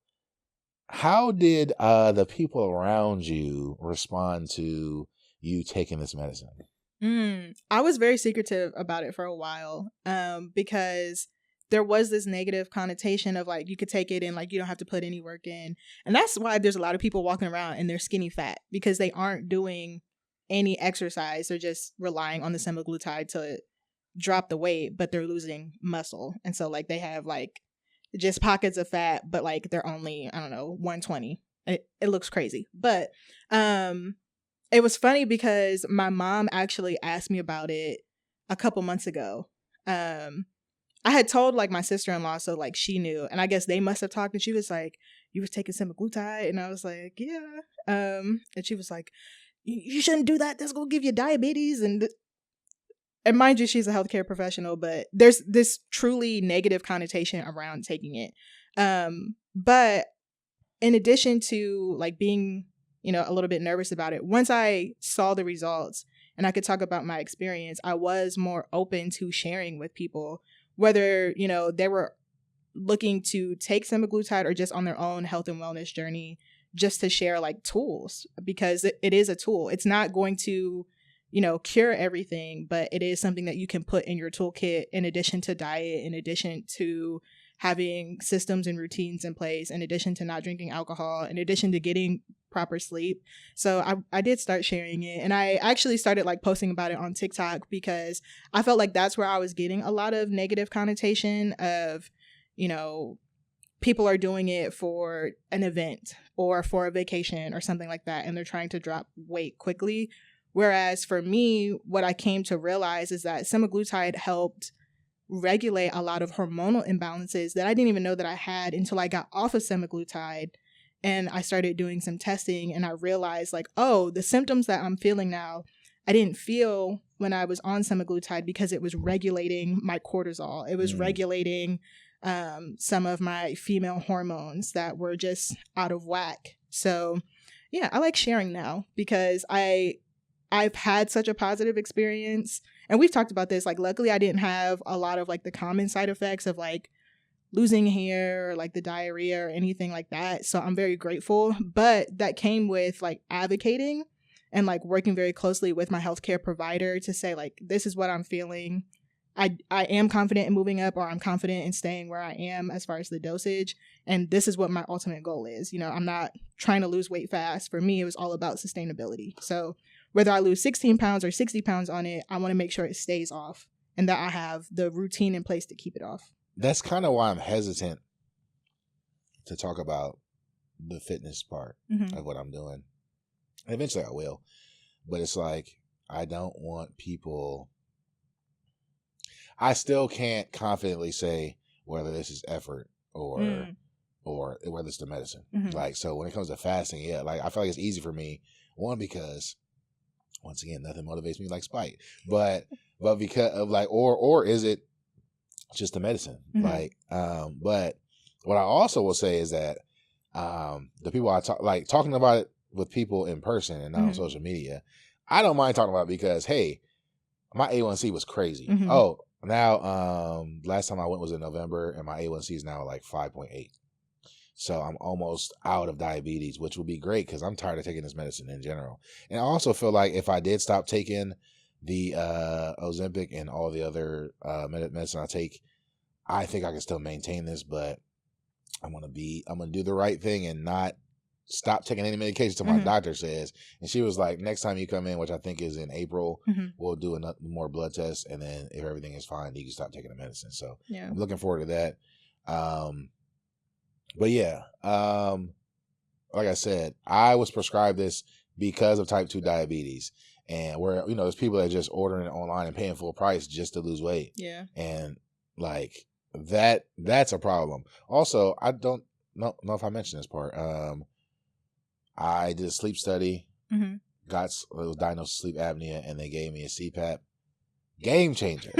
how did the people around you respond to you taking this medicine? I was very secretive about it for a while because there was this negative connotation of like you could take it and like you don't have to put any work in. And that's why there's a lot of people walking around and they're skinny fat because they aren't doing any exercise. They're just relying on the semaglutide to drop the weight, but they're losing muscle. And so like they have like just pockets of fat, but like they're only, I don't know, 120. It looks crazy. But it was funny because my mom actually asked me about it a couple months ago. I had told like my sister-in-law, so like she knew, and I guess they must have talked, and she was like, "You was taking semaglutide," and I was like, "Yeah," and she was like, "You shouldn't do that. That's gonna give you diabetes." And mind you, she's a healthcare professional, but there's this truly negative connotation around taking it. But in addition to like being, a little bit nervous about it, once I saw the results and I could talk about my experience, I was more open to sharing with people, whether, they were looking to take semaglutide or just on their own health and wellness journey, just to share like tools, because it is a tool. It's not going to cure everything, but it is something that you can put in your toolkit in addition to diet, in addition to having systems and routines in place, in addition to not drinking alcohol, in addition to getting proper sleep. So I did start sharing it, and I actually started like posting about it on TikTok because I felt like that's where I was getting a lot of negative connotation of, people are doing it for an event or for a vacation or something like that, and they're trying to drop weight quickly. Whereas for me, what I came to realize is that semaglutide helped regulate a lot of hormonal imbalances that I didn't even know that I had until I got off of semaglutide and I started doing some testing, and I realized like, oh, the symptoms that I'm feeling now, I didn't feel when I was on semaglutide because it was regulating my cortisol. It was regulating some of my female hormones that were just out of whack. So yeah, I like sharing now because I've had such a positive experience, and we've talked about this. Like, luckily I didn't have a lot of like the common side effects of like losing hair or like the diarrhea or anything like that. So I'm very grateful, but that came with like advocating and like working very closely with my healthcare provider to say like, this is what I'm feeling. I am confident in moving up, or I'm confident in staying where I am as far as the dosage. And this is what my ultimate goal is. I'm not trying to lose weight fast. For me, it was all about sustainability. So whether I lose 16 pounds or 60 pounds on it, I want to make sure it stays off and that I have the routine in place to keep it off. That's kind of why I'm hesitant to talk about the fitness part of what I'm doing. And eventually I will. But it's like, I don't want people... I still can't confidently say whether this is effort or whether it's the medicine. Like, so when it comes to fasting, yeah, like I feel like it's easy for me. One, because once again, nothing motivates me like spite, but because of like, or is it just the medicine? Like, but what I also will say is that, the people I talk, like talking about it with people in person and not on social media, I don't mind talking about it because, hey, my A1C was crazy. Oh, now, last time I went was in November, and my A1C is now like 5.8. So I'm almost out of diabetes, which would be great because I'm tired of taking this medicine in general. And I also feel like if I did stop taking the Ozempic and all the other medicine I take, I think I can still maintain this, but I'm gonna do the right thing and not stop taking any medication until my doctor says. And she was like, next time you come in, which I think is in April, we'll do more blood tests, and then if everything is fine, you can stop taking the medicine. So yeah, I'm looking forward to that. But yeah, like I said, I was prescribed this because of type 2 diabetes, and where there's people that are just ordering it online and paying full price just to lose weight. Yeah, and like that's a problem. Also, I don't know if I mentioned this part. I did a sleep study, was diagnosed with sleep apnea, and they gave me a CPAP. Game changer.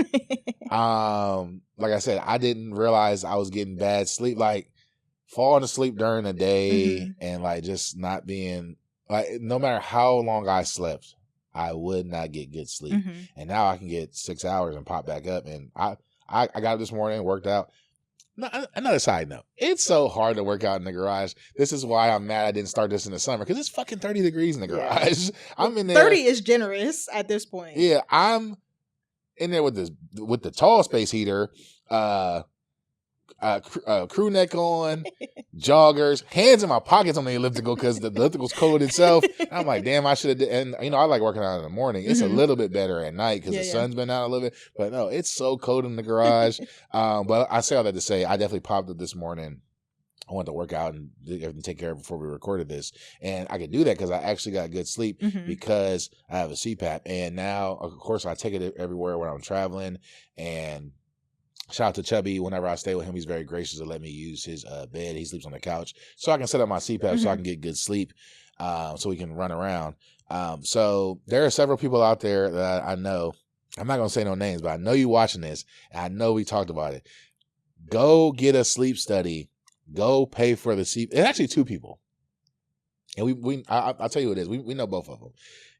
Like I said, I didn't realize I was getting bad sleep, like falling asleep during the day and like just not being like, no matter how long I slept, I would not get good sleep. And now I can get 6 hours and pop back up. And I got up this morning, worked out. Another side note, it's so hard to work out in the garage. This is why I'm mad I didn't start this in the summer, because it's fucking 30 degrees in the garage. I'm in there. 30 is generous at this point. Yeah, I'm in there with the tall space heater, crew neck on, joggers, hands in my pockets on the elliptical because the elliptical's cold itself. I'm like, damn, I should have. And I like working out in the morning. It's a little bit better at night because the sun's been out a little bit. But no, it's so cold in the garage. But I say all that to say, I definitely popped up this morning. I wanted to work out and take care of it before we recorded this. And I could do that because I actually got good sleep because I have a CPAP. And now, of course, I take it everywhere when I'm traveling. And Shout out to Chubby. Whenever I stay with him, he's very gracious to let me use his bed. He sleeps on the couch, so I can set up my CPAP so I can get good sleep, so we can run around. So there are several people out there that I know. I'm not gonna say no names, but I know you watching this, and I know we talked about it. Go get a sleep study. Go pay for the sleep. It's actually 2 people, and I'll tell you what it is. We know both of them.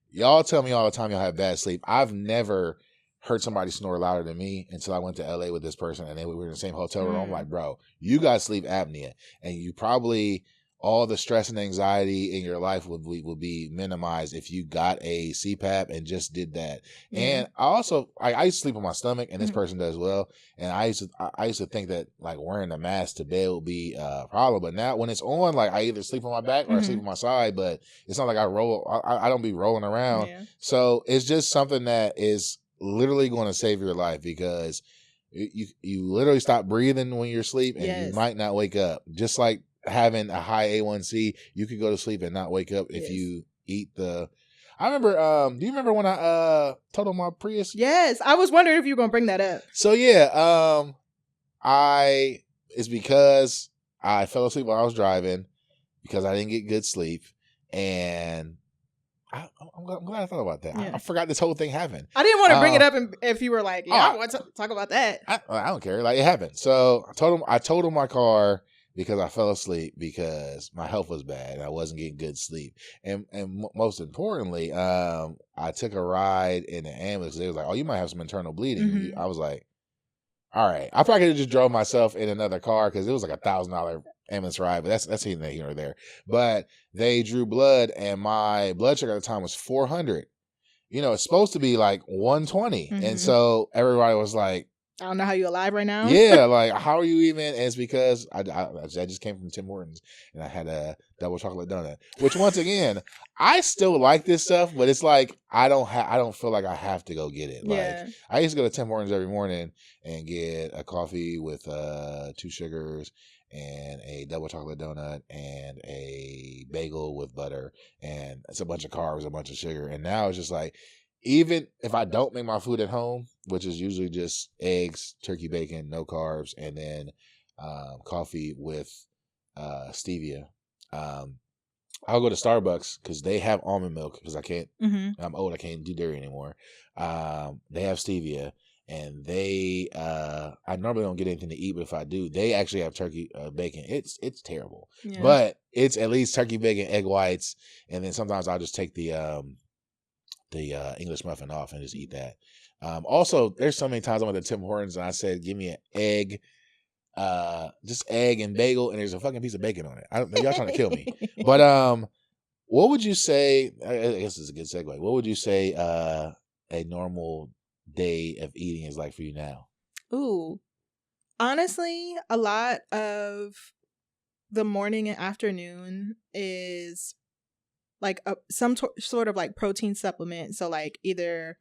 Y'all tell me all the time y'all have bad sleep. I've never heard somebody snore louder than me until I went to LA with this person, and then we were in the same hotel room. I'm like, bro, you got sleep apnea, and you probably, all the stress and anxiety in your life would be minimized if you got a CPAP and just did that. And I used to sleep on my stomach, and this person does well. And I used to think that like wearing a mask to bed would be a problem, but now when it's on, like I either sleep on my back or I sleep on my side, but it's not like I don't be rolling around. So it's just something that is literally going to save your life, because you literally stop breathing when you're asleep, and you might not wake up. Just like having a high A1C, you could go to sleep and not wake up if you eat the. I remember. Do you remember when I totaled my Prius? Yes, I was wondering if you were gonna bring that up. So yeah, it's because I fell asleep while I was driving because I didn't get good sleep, and I'm glad I thought about that. I forgot this whole thing happened. I didn't want to bring it up if you were like, I want to talk about that. I don't care. Like, it happened. So I totaled my car because I fell asleep because my health was bad and I wasn't getting good sleep. And most importantly, I took a ride in the ambulance. They was like, oh, you might have some internal bleeding. I was like, all right. I probably could have just drove myself in another car because it was like $1,000 ambulance ride, but that's either here or there. But they drew blood, and my blood sugar at the time was 400. It's supposed to be like 120. And so everybody was like, I don't know how you're alive right now. Yeah, like, how are you even? And it's because I just came from Tim Hortons, and I had a double chocolate donut, which, once again, I still like this stuff, but it's like I don't feel like I have to go get it. Like, I used to go to Tim Hortons every morning and get a coffee with 2 sugars and a double chocolate donut and a bagel with butter, and it's a bunch of carbs, a bunch of sugar. And now it's just like, even if I don't make my food at home, which is usually just eggs, turkey bacon, no carbs, and then coffee with stevia, I'll go to Starbucks because they have almond milk, because I can't, I'm old, I can't do dairy anymore. They have stevia, and I normally don't get anything to eat, but if I do, they actually have turkey bacon. It's terrible, but it's at least turkey bacon, egg whites, and then sometimes I'll just take the English muffin off and just eat that. Also, there's so many times I went to Tim Hortons and I said, give me an egg, just egg and bagel, and there's a fucking piece of bacon on it. Y'all trying to kill me. But what would you say, I guess this is a good segue, what would you say a normal day of eating is like for you now? Ooh, honestly, a lot of the morning and afternoon is like some sort of like protein supplement. So like either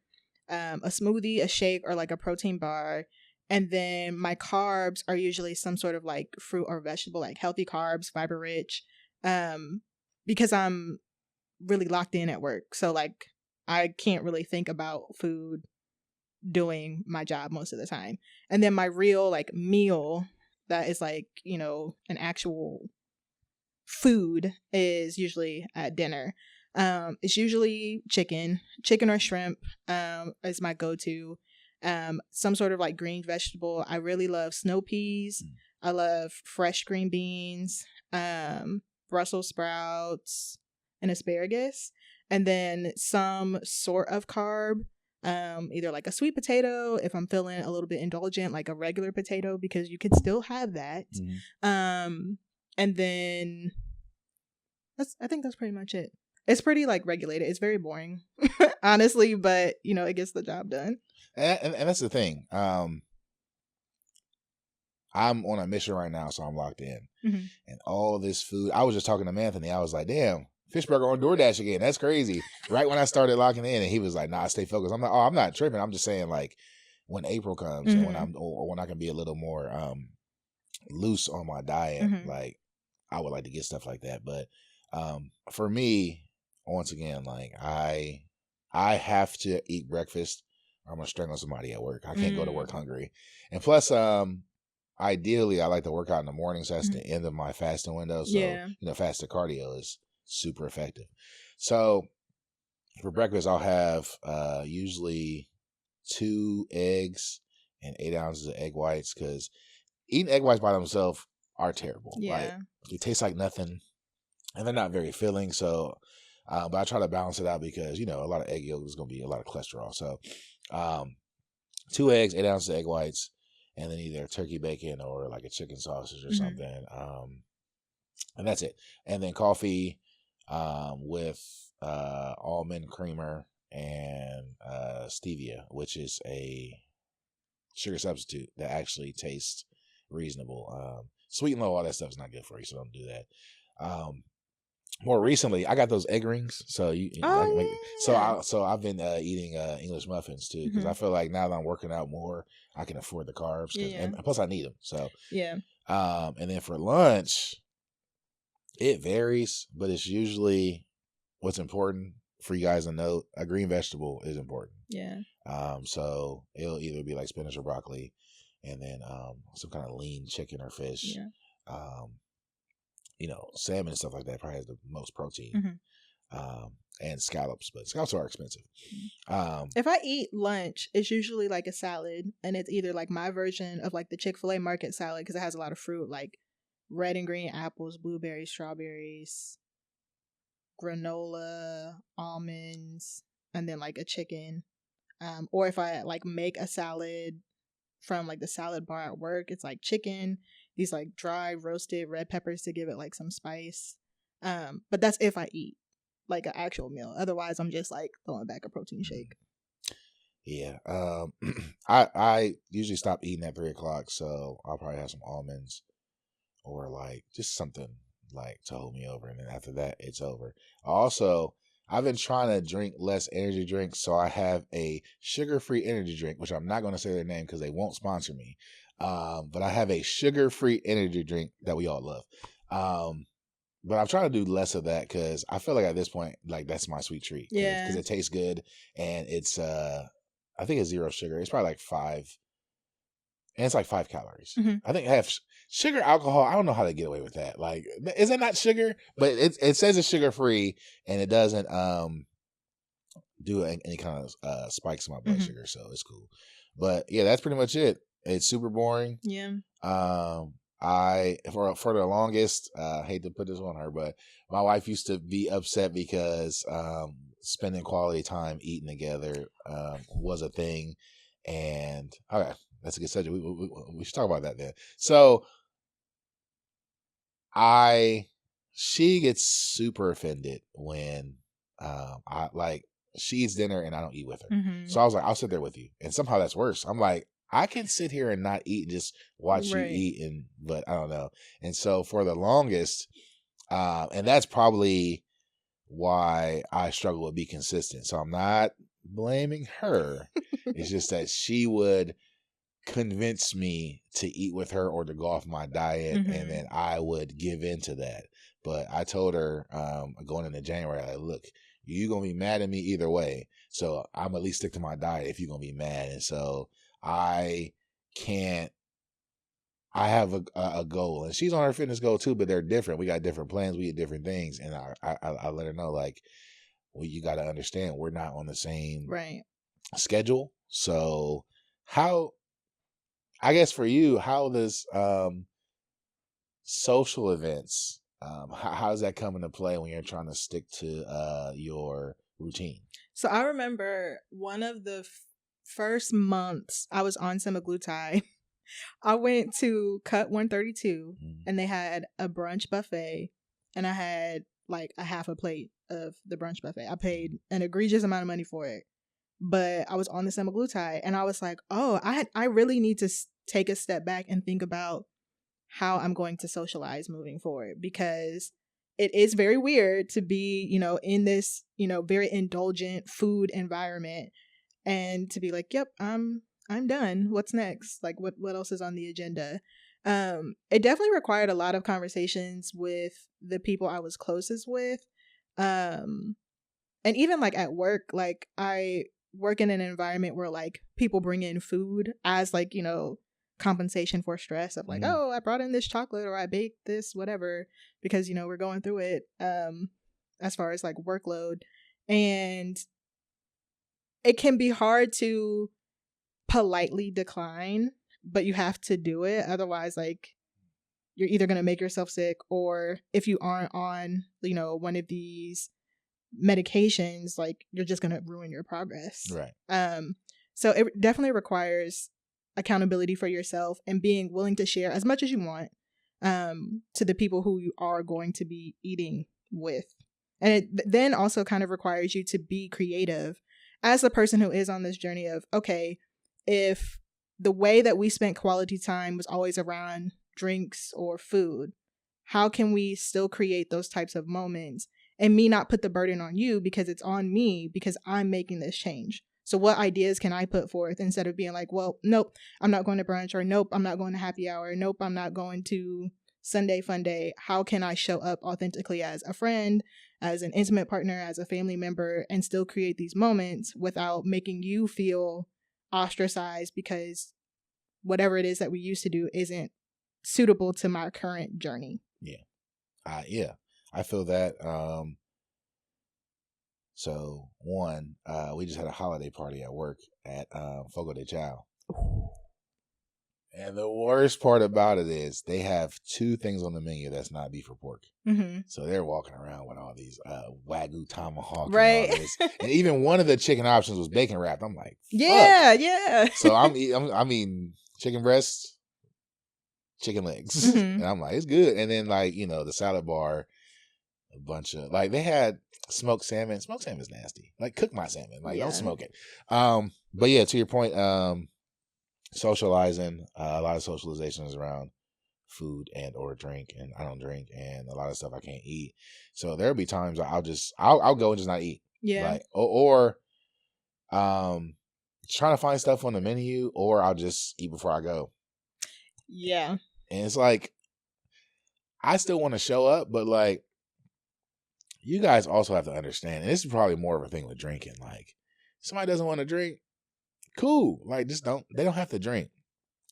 a smoothie, a shake, or like a protein bar. And then my carbs are usually some sort of like fruit or vegetable, like healthy carbs, fiber rich, because I'm really locked in at work. So like I can't really think about food doing my job most of the time. And then my real like meal that is like, an actual food is usually at dinner. It's usually chicken or shrimp is my go-to. Some sort of like green vegetable. I really love snow peas. I love fresh green beans, Brussels sprouts, and asparagus. And then some sort of carb, either like a sweet potato if I'm feeling a little bit indulgent, like a regular potato, because you could still have that. And then I think that's pretty much it. It's pretty like regulated. It's very boring, honestly, but it gets the job done. And that's the thing. I'm on a mission right now, so I'm locked in. And all this food, I was just talking to Anthony. I was like, damn, fish burger on DoorDash again. That's crazy. Right when I started locking in, and he was like, nah, stay focused. I'm like, oh, I'm not tripping. I'm just saying, like, when April comes and when I can be a little more loose on my diet, like, I would like to get stuff like that. But for me, once again, like, I have to eat breakfast or I'm gonna strangle somebody at work. I can't go to work hungry. And plus, ideally, I like to work out in the morning, so that's the end of my fasting window. So fasted cardio is super effective. So for breakfast, I'll have usually 2 eggs and 8 ounces of egg whites, because eating egg whites by themselves are terrible. Like, they taste like nothing, and they're not very filling. So, but I try to balance it out because, a lot of egg yolk is going to be a lot of cholesterol. So, 2 eggs, 8 ounces of egg whites, and then either turkey bacon or like a chicken sausage or something. And that's it. And then coffee with almond creamer and stevia, which is a sugar substitute that actually tastes reasonable. Sweet and low, all that stuff is not good for you, so don't do that. More recently, I got those egg rings, so so I've been eating English muffins too, because I feel like now that I'm working out more, I can afford the carbs, and plus I need them. So and then for lunch, it varies, but it's usually what's important for you guys to note. A green vegetable is important. So it'll either be like spinach or broccoli, and then some kind of lean chicken or fish. Salmon and stuff like that probably has the most protein. And scallops, but scallops are expensive. If I eat lunch, it's usually like a salad, and it's either like my version of like the Chick-fil-A market salad, because it has a lot of fruit, like red and green apples, blueberries, strawberries, granola, almonds, and then like a chicken. Or if I like make a salad from like the salad bar at work, it's like chicken, these like dry roasted red peppers to give it like some spice. But that's if I eat like an actual meal. Otherwise, I'm just like throwing back a protein shake. Yeah. I usually stop eating at 3:00, so I'll probably have some almonds or like just something like to hold me over, and then after that, it's over. Also, I've been trying to drink less energy drinks, so I have a sugar-free energy drink, which I'm not going to say their name because they won't sponsor me. But I have a sugar-free energy drink that we all love. But I'm trying to do less of that because I feel like at this point, like that's my sweet treat. Because it tastes good, and it's I think it's 0 sugar. It's probably like 5. And it's like 5 calories. I think have sugar, alcohol. I don't know how they get away with that. Like, is it not sugar? But it says it's sugar free, and it doesn't do any kind of spikes in my blood sugar, so it's cool. But yeah, that's pretty much it. It's super boring. I for the longest, hate to put this on her, but my wife used to be upset because spending quality time eating together was a thing, and okay. That's a good subject. We should talk about that then. So, she gets super offended when she eats dinner and I don't eat with her. So I was like, I'll sit there with you, and somehow that's worse. I'm like, I can sit here and not eat and just watch you eat, but I don't know. And so for the longest, and that's probably why I struggle with be consistent. So I'm not blaming her. It's just that she would convince me to eat with her or to go off my diet, and then I would give in to that. But I told her going into January, like, look, you're gonna be mad at me either way, so I'm at least stick to my diet if you're gonna be mad. And so I have a goal, and she's on her fitness goal too, but they're different. We got different plans, we eat different things, and I let her know, like, well, you got to understand we're not on the same schedule. So I guess for you, how does social events, how does that come into play when you're trying to stick to your routine? So I remember one of the first months I was on semaglutide, I went to Cut 132 and they had a brunch buffet, and I had like a half a plate of the brunch buffet. I paid an egregious amount of money for it, but I was on the semaglutide, and I was like, oh, I really need to take a step back and think about how I'm going to socialize moving forward, because it is very weird to be, in this, very indulgent food environment, and to be like, yep, I'm done. What's next? Like, what else is on the agenda? It definitely required a lot of conversations with the people I was closest with. And even like at work, like I work in an environment where like people bring in food as like, you know, compensation for stress of like, oh, I brought in this chocolate or I baked this, whatever, because, you know, we're going through it as far as like workload. And it can be hard to politely decline, but you have to do it. Otherwise, like, you're either going to make yourself sick, or if you aren't on, you know, one of these medications, like, you're just going to ruin your progress. Right. So it definitely requires accountability for yourself and being willing to share as much as you want to the people who you are going to be eating with. And it then also kind of requires you to be creative as the person who is on this journey of, okay, if the way that we spent quality time was always around drinks or food, how can we still create those types of moments and me not put the burden on you because it's on me because I'm making this change? So what ideas can I put forth instead of being like, well, nope, I'm not going to brunch, or nope, I'm not going to happy hour, nope, I'm not going to Sunday fun day. How can I show up authentically as a friend, as an intimate partner, as a family member, and still create these moments without making you feel ostracized because whatever it is that we used to do isn't suitable to my current journey? Yeah. I feel that. So one, we just had a holiday party at work at Fogo de Chao. And the worst part about it is they have 2 things on the menu that's not beef or pork. Mm-hmm. So they're walking around with all these Wagyu tomahawk right. and all this. And even one of the chicken options was bacon wrapped. I'm like, fuck. Yeah. So I mean, chicken breasts, chicken legs. And I'm like, it's good. And then, like, you know, the salad bar, a bunch of, like, they had smoked salmon. Smoked salmon is nasty. Like, cook my salmon. Like, don't smoke it. But yeah, to your point, socializing, a lot of socialization is around food and or drink, and I don't drink, and a lot of stuff I can't eat. So there'll be times I'll go and just not eat. Yeah. Like, or trying to find stuff on the menu, or I'll just eat before I go. Yeah. And it's like, I still want to show up, but like, you guys also have to understand, and this is probably more of a thing with drinking. Like, somebody doesn't want to drink, cool. Like, they don't have to drink.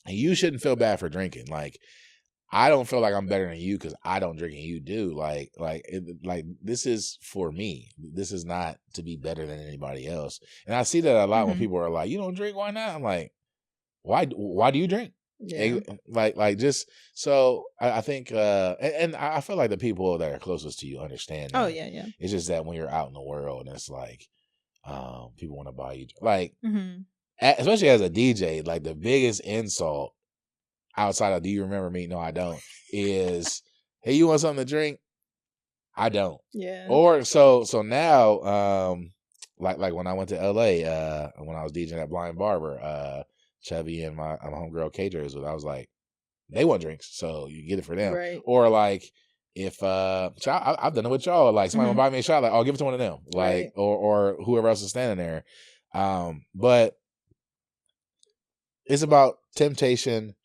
And you shouldn't feel bad for drinking. Like, I don't feel like I'm better than you because I don't drink and you do. Like this is for me. This is not to be better than anybody else. And I see that a lot when people are like, you don't drink, why not? I'm like, why do you drink? Yeah. Like just, so I think, and I feel like the people that are closest to you understand that. Oh, yeah. It's just that when you're out in the world and it's like, people want to buy you, like, especially as a DJ, like the biggest insult outside of, do you remember me? No, I don't. Is, hey, you want something to drink? I don't. Yeah. Or so now, like when I went to LA, when I was DJing at Blind Barber, Chevy and my homegirl caterers, I was like, they want drinks, so you get it for them. Right. Or like, if I've done it with y'all, like somebody will buy me a shot, like, I'll give it to one of them, like, right. or whoever else is standing there. But it's about temptation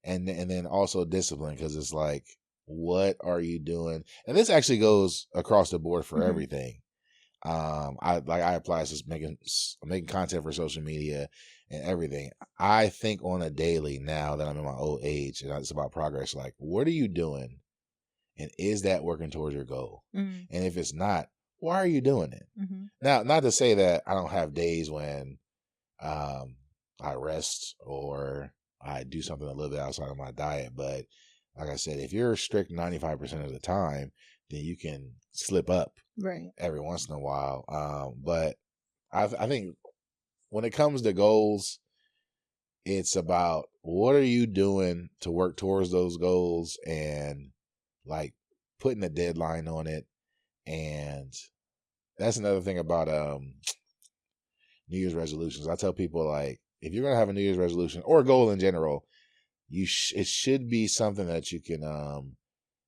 and then also discipline, because it's like, what are you doing? And this actually goes across the board for everything. I apply this making content for social media and everything. I think on a daily, now that I'm in my old age, and it's about progress, like, what are you doing? And is that working towards your goal? And if it's not, why are you doing it? Now, not to say that I don't have days when I rest or I do something a little bit outside of my diet, but like I said, if you're strict 95% of the time, then you can slip up every once in a while. But I think when it comes to goals, it's about, what are you doing to work towards those goals, and like putting a deadline on it. And that's another thing about New Year's resolutions. I tell people, like, if you're gonna have a New Year's resolution or a goal in general, it should be something that you can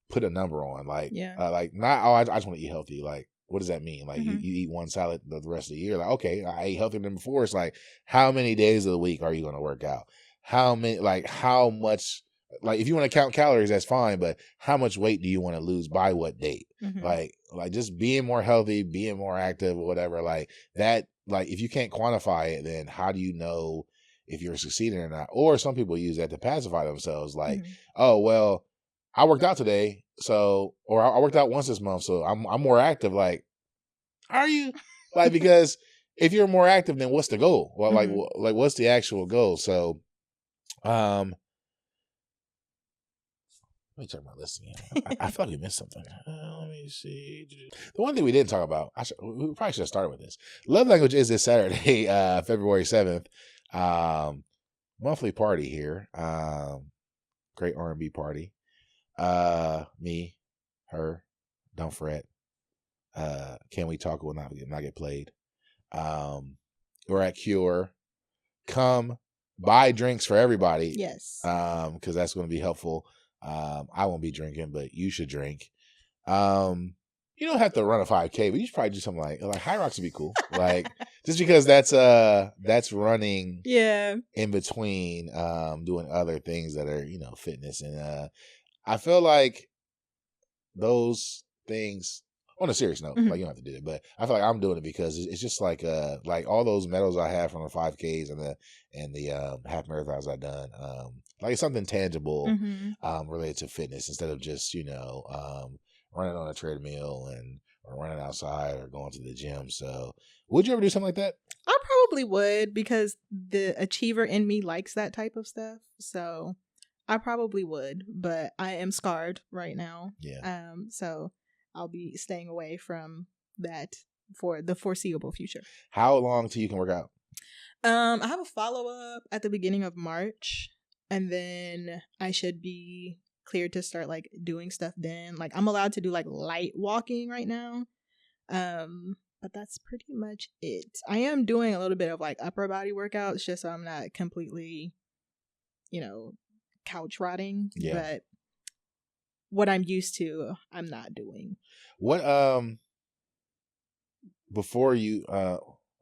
put a number on. Like, like, not, I just want to eat healthy. Like, what does that mean? Like, you eat one salad the rest of the year. Like, okay, I ate healthier than before. It's like, how many days of the week are you going to work out? How much, like, if you want to count calories, that's fine, but how much weight do you want to lose by what date? Like just being more healthy, being more active, or whatever, like, that like if you can't quantify it, then how do you know if you're succeeding or not? Or some people use that to pacify themselves, like, oh well, I worked out today, so, or I worked out once this month, so I'm more active. Like, are you? Like, because if you're more active, then what's the goal? Well, like what's the actual goal? So, let me check my list again. I thought we missed something. Let me see. The one thing we didn't talk about, we probably should have started with this. Love Language is this Saturday, February 7th. Monthly party here. Great R&B party. Me, her, don't fret. Can We Talk will not get played. We're at Cure. Come buy drinks for everybody. Yes. Because that's going to be helpful. I won't be drinking, but you should drink. You don't have to run a 5K, but you should probably do something like High Rocks would be cool. Like, just because that's running in between doing other things that are, fitness. And I feel like those things, on a serious note, like, you don't have to do it, but I feel like I'm doing it because it's just like all those medals I have from the 5Ks and the half marathons I've done, like it's something tangible related to fitness instead of just running on a treadmill or running outside or going to the gym. So would you ever do something like that? I probably would, because the achiever in me likes that type of stuff. So I probably would, but I am scarred right now. Yeah. So I'll be staying away from that for the foreseeable future. How long till you can work out? I have a follow-up at the beginning of March, and then I should be cleared to start like doing stuff then. Like, I'm allowed to do like light walking right now. But that's pretty much it. I am doing a little bit of like upper body workouts just so I'm not completely, couch rotting. Yeah. But what I'm used to, I'm not doing. What before you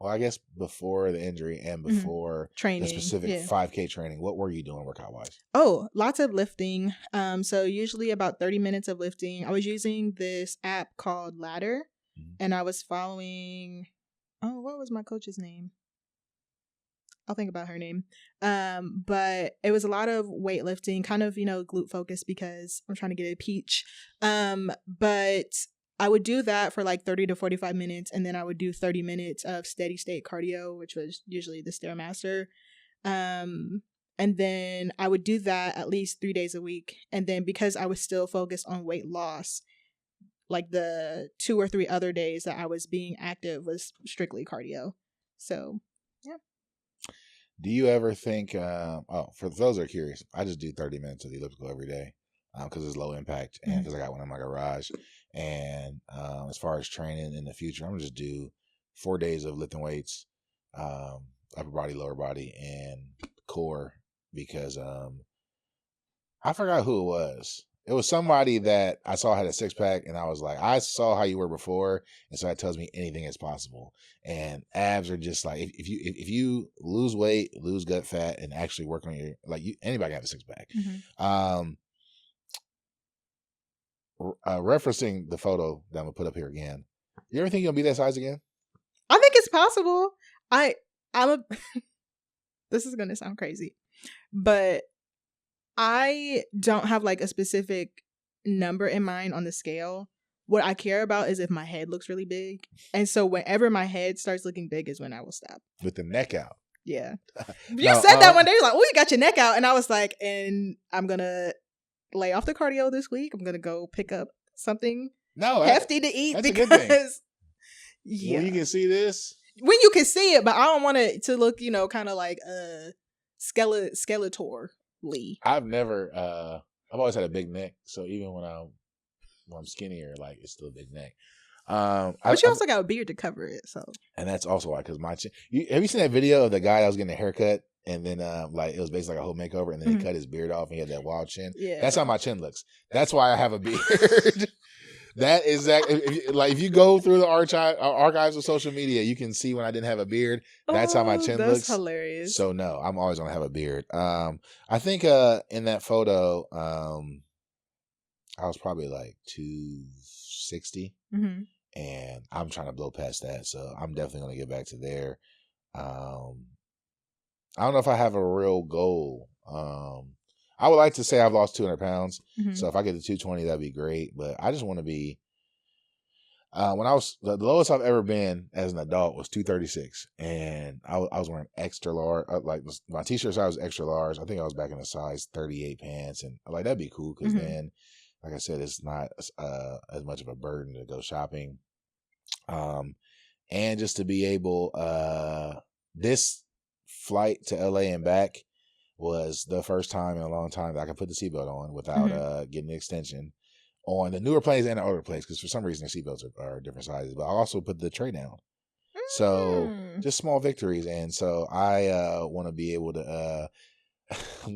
I guess before the injury and before training, the specific 5K training, what were you doing workout wise? Oh, lots of lifting. So usually about 30 minutes of lifting. I was using this app called Ladder, and I was following, what was my coach's name? I'll think about her name. But it was a lot of weightlifting, kind of, glute focus because I'm trying to get a peach. But I would do that for like 30 to 45 minutes, and then I would do 30 minutes of steady state cardio, which was usually the Stairmaster. And then I would do that at least 3 days a week. And then because I was still focused on weight loss, like the 2 or 3 other days that I was being active was strictly cardio. So, yeah. Do you ever think, for those who are curious, I just do 30 minutes of the elliptical every day because it's low impact and because I got one in my garage. And as far as training in the future, I'm going to just do 4 days of lifting weights, upper body, lower body, and core because I forgot who it was. It was somebody that I saw had a 6-pack, and I was like, I saw how you were before, and so that tells me anything is possible. And abs are just like, if you lose weight, lose gut fat, and actually work on your, like, anybody can have a 6-pack. Referencing the photo that I'm gonna put up here again, you ever think you'll be that size again? I think it's possible. This is gonna sound crazy, but I don't have like a specific number in mind on the scale. What I care about is if my head looks really big. And so whenever my head starts looking big is when I will stop. With the neck out. Yeah. You said that one day. You're like, oh, you got your neck out. And I was like, and I'm going to lay off the cardio this week. I'm going to go pick up something hefty to eat. That's because, a good thing. Yeah. When you can see this. When you can see it, but I don't want it to look, kind of like Skeletor. I've never I've always had a big neck, so even when I'm skinnier, like it's still a big neck. But you also got a beard to cover it, so. And that's also why, because my chin. Have you seen that video of the guy that was getting a haircut, and then like it was basically like a whole makeover, and then he cut his beard off, and he had that wild chin. Yeah, that's how my chin looks. That's why I have a beard. That is that. If you go through the archives of social media, you can see when I didn't have a beard. That's how my chin looks. That's hilarious. So no, I'm always gonna have a beard. I think in that photo, I was probably like 260, and I'm trying to blow past that. So I'm definitely going to get back to there. I don't know if I have a real goal. I would like to say I've lost 200 pounds. Mm-hmm. So if I get to 220, that'd be great. But I just want to be, when I was, the lowest I've ever been as an adult was 236. And I was wearing extra large, like my t-shirt size was extra large. I think I was back in a size 38 pants. And like, that'd be cool. Cause then, like I said, it's not as much of a burden to go shopping. And just to be able, this flight to LA and back was the first time in a long time that I could put the seatbelt on without getting an extension on the newer planes and the older planes, because for some reason their seatbelts are different sizes. But I also put the tray down. So just small victories. And so I want to be able to when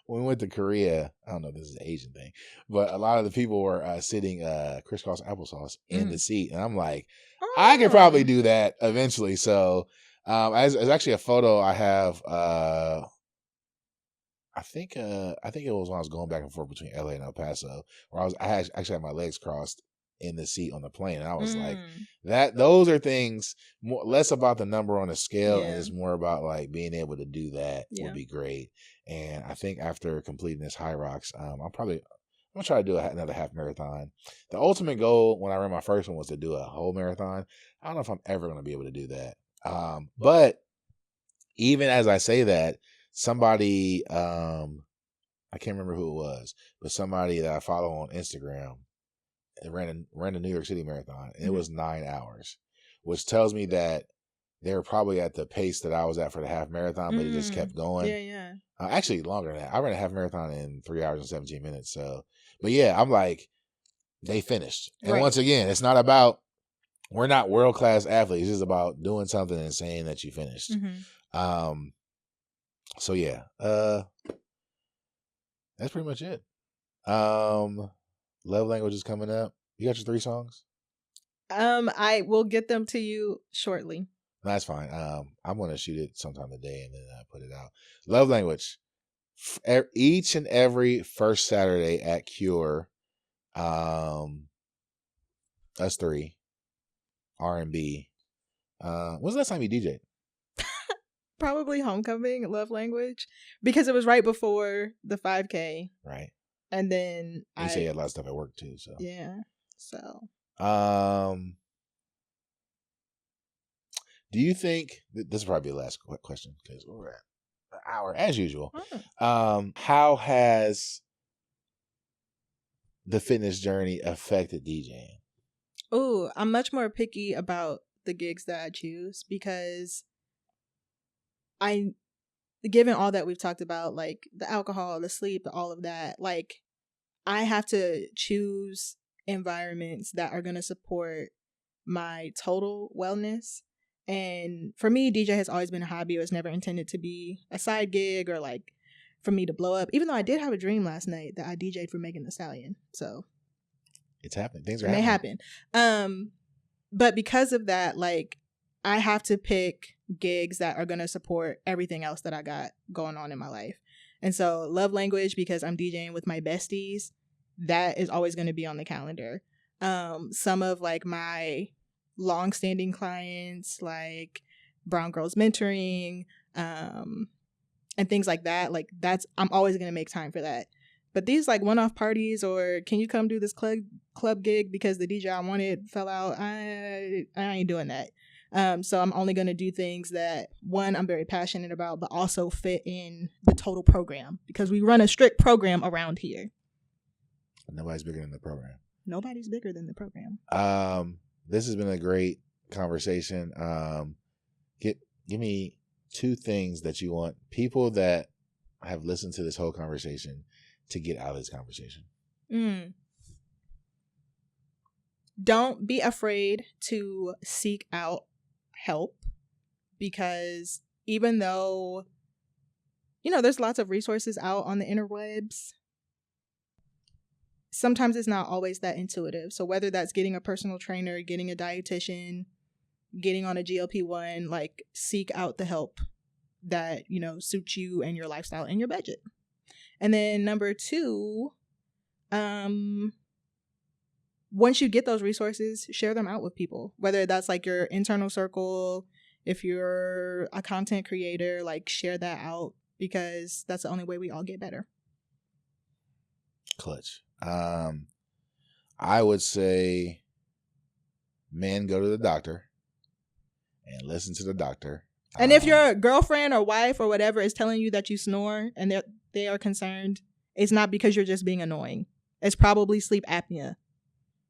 we went to Korea, I don't know if this is an Asian thing, but a lot of the people were sitting crisscross applesauce in the seat. And I'm like, I could probably do that eventually. So as actually a photo I have, I think it was when I was going back and forth between LA and El Paso, where I actually had my legs crossed in the seat on the plane, and I was like, those are things less about the number on the scale, and it's more about like being able to do that would be great. And I think after completing this High Rocks, I'm gonna try to do another half marathon. The ultimate goal when I ran my first one was to do a whole marathon. I don't know if I'm ever gonna be able to do that. But even as I say that, somebody, I can't remember who it was, but somebody that I follow on Instagram ran a New York City marathon, and it was 9 hours, which tells me that they were probably at the pace that I was at for the half marathon, but it just kept going. Yeah. Actually, longer than that. I ran a half marathon in 3 hours and 17 minutes. So, but yeah, I'm like, they finished. And once again, it's not about, we're not world-class athletes. It's just about doing something and saying that you finished. So yeah, that's pretty much it. Love language is coming up. You got your 3 songs? I will get them to you shortly. That's fine. I'm gonna shoot it sometime today and then put it out. Love language. Each and every first Saturday at Cure. Us 3. R&B. When's the last time you DJed? Probably Homecoming, Love Language, because it was right before the 5K. Right. And then you say you had a lot of stuff at work too, so. Yeah. So. Do you think, this will probably be the last question because we're at an hour as usual. How has the fitness journey affected DJing? Oh, I'm much more picky about the gigs that I choose, because given all that we've talked about, like the alcohol, the sleep, all of that, like I have to choose environments that are going to support my total wellness. And for me, DJ has always been a hobby. It was never intended to be a side gig or like for me to blow up, even though I did have a dream last night that I DJ'd for Megan Thee Stallion. So it's happening. Things are happening. May happen. But because of that, like I have to pick gigs that are going to support everything else that I got going on in my life. And so Love Language, because I'm DJing with my besties, that is always going to be on the calendar. Some of like my long-standing clients, like Brown Girls Mentoring, and things like that, like I'm always going to make time for that. But these like one-off parties, or can you come do this club gig because the DJ I wanted fell out, I ain't doing that. So I'm only going to do things that, one, I'm very passionate about, but also fit in the total program, because we run a strict program around here. Nobody's bigger than the program. Nobody's bigger than the program. This has been a great conversation. Give me 2 things that you want people that have listened to this whole conversation to get out of this conversation. Don't be afraid to seek out help, because even though, there's lots of resources out on the interwebs, sometimes it's not always that intuitive. So whether that's getting a personal trainer, getting a dietitian, getting on a GLP-1, like seek out the help that, suits you and your lifestyle and your budget. And then number 2, once you get those resources, share them out with people, whether that's like your internal circle, if you're a content creator, like share that out, because that's the only way we all get better. Clutch. I would say men go to the doctor and listen to the doctor. And if your girlfriend or wife or whatever is telling you that you snore and they are concerned, it's not because you're just being annoying. It's probably sleep apnea.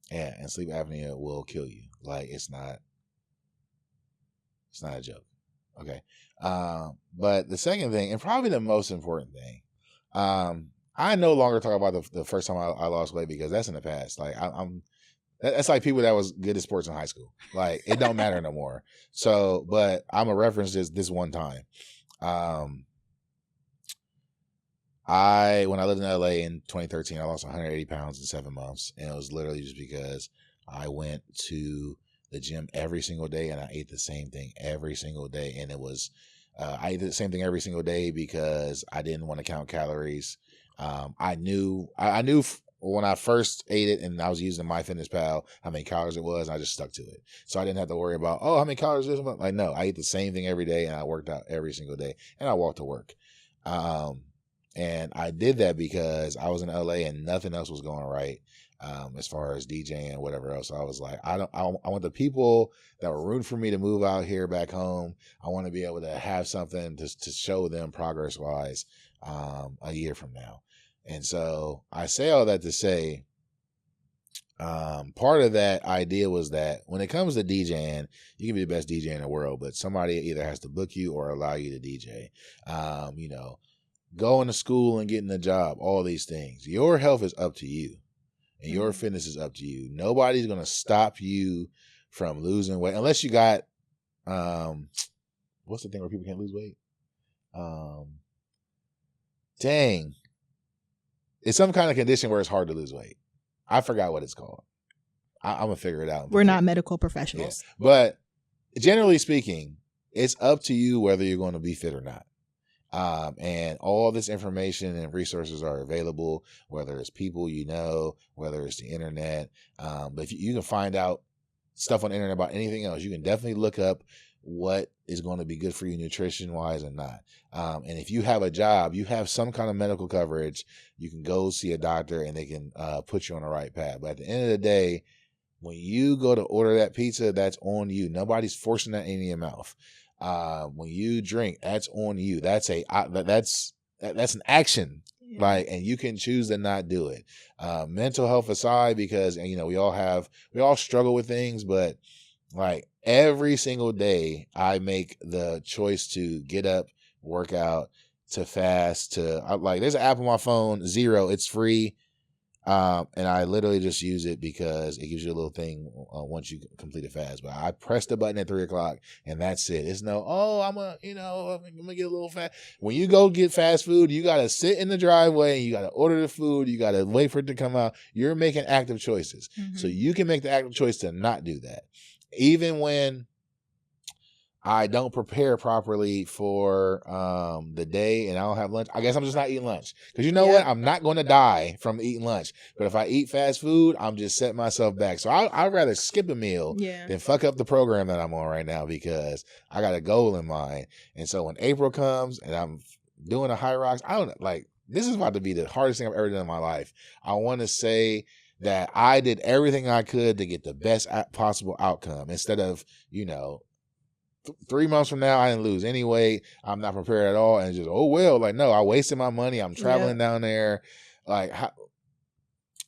Yeah, and sleep apnea will kill you. Like, it's not a joke. Okay. But the second thing, and probably the most important thing, I no longer talk about the first time I lost weight, because that's in the past. Like, that's like people that was good at sports in high school. Like, it don't matter no more. So, but I'm gonna reference this one time. When I lived in LA in 2013, I lost 180 pounds in 7 months, and it was literally just because I went to the gym every single day and I ate the same thing every single day. And it was I ate the same thing every single day because I didn't want to count calories. I knew when I first ate it and I was using MyFitnessPal how many calories it was, and I just stuck to it. So I didn't have to worry about, oh, how many calories is this? Like, no, I ate the same thing every day, and I worked out every single day, and I walked to work. And I did that because I was in LA and nothing else was going right, as far as DJing and whatever else. So I was like, I want the people that were rooting for me to move out here back home. I want to be able to have something to show them progress wise, a year from now. And so I say all that to say, part of that idea was that when it comes to DJing, you can be the best DJ in the world, but somebody either has to book you or allow you to DJ. Going to school and getting a job, all these things. Your health is up to you, and your fitness is up to you. Nobody's going to stop you from losing weight unless you got, what's the thing where people can't lose weight? Dang. It's some kind of condition where it's hard to lose weight. I forgot what it's called. I'm going to figure it out. We're not medical professionals. Yeah. But generally speaking, it's up to you whether you're going to be fit or not. And all this information and resources are available, whether it's people you know, whether it's the internet. But if you can find out stuff on the internet about anything else, you can definitely look up what is going to be good for you nutrition wise and not. And if you have a job, you have some kind of medical coverage, you can go see a doctor and they can put you on the right path. But at the end of the day, when you go to order that pizza, that's on you. Nobody's forcing that in your mouth. When you drink, that's on you. That's an action. Yeah. Like, and you can choose to not do it. Mental health aside, because we all struggle with things, but like every single day I make the choice to get up, work out, to fast, there's an app on my phone, Zero, it's free. And I literally just use it because it gives you a little thing once you complete a fast. But I press the button at 3:00 and that's it. It's no, I'm gonna get a little fast. When you go get fast food, you gotta sit in the driveway and you gotta order the food. You gotta wait for it to come out. You're making active choices. Mm-hmm. So you can make the active choice to not do that. Even when I don't prepare properly for the day and I don't have lunch, I guess I'm just not eating lunch. Because you know what? I'm not going to die from eating lunch. But if I eat fast food, I'm just setting myself back. So I'd rather skip a meal than fuck up the program that I'm on right now, because I got a goal in mind. And so when April comes and I'm doing a high rocks, this is about to be the hardest thing I've ever done in my life. I want to say that I did everything I could to get the best possible outcome, instead of, 3 months from now, I didn't lose any weight. I'm not prepared at all. And just, no, I wasted my money. I'm traveling down there.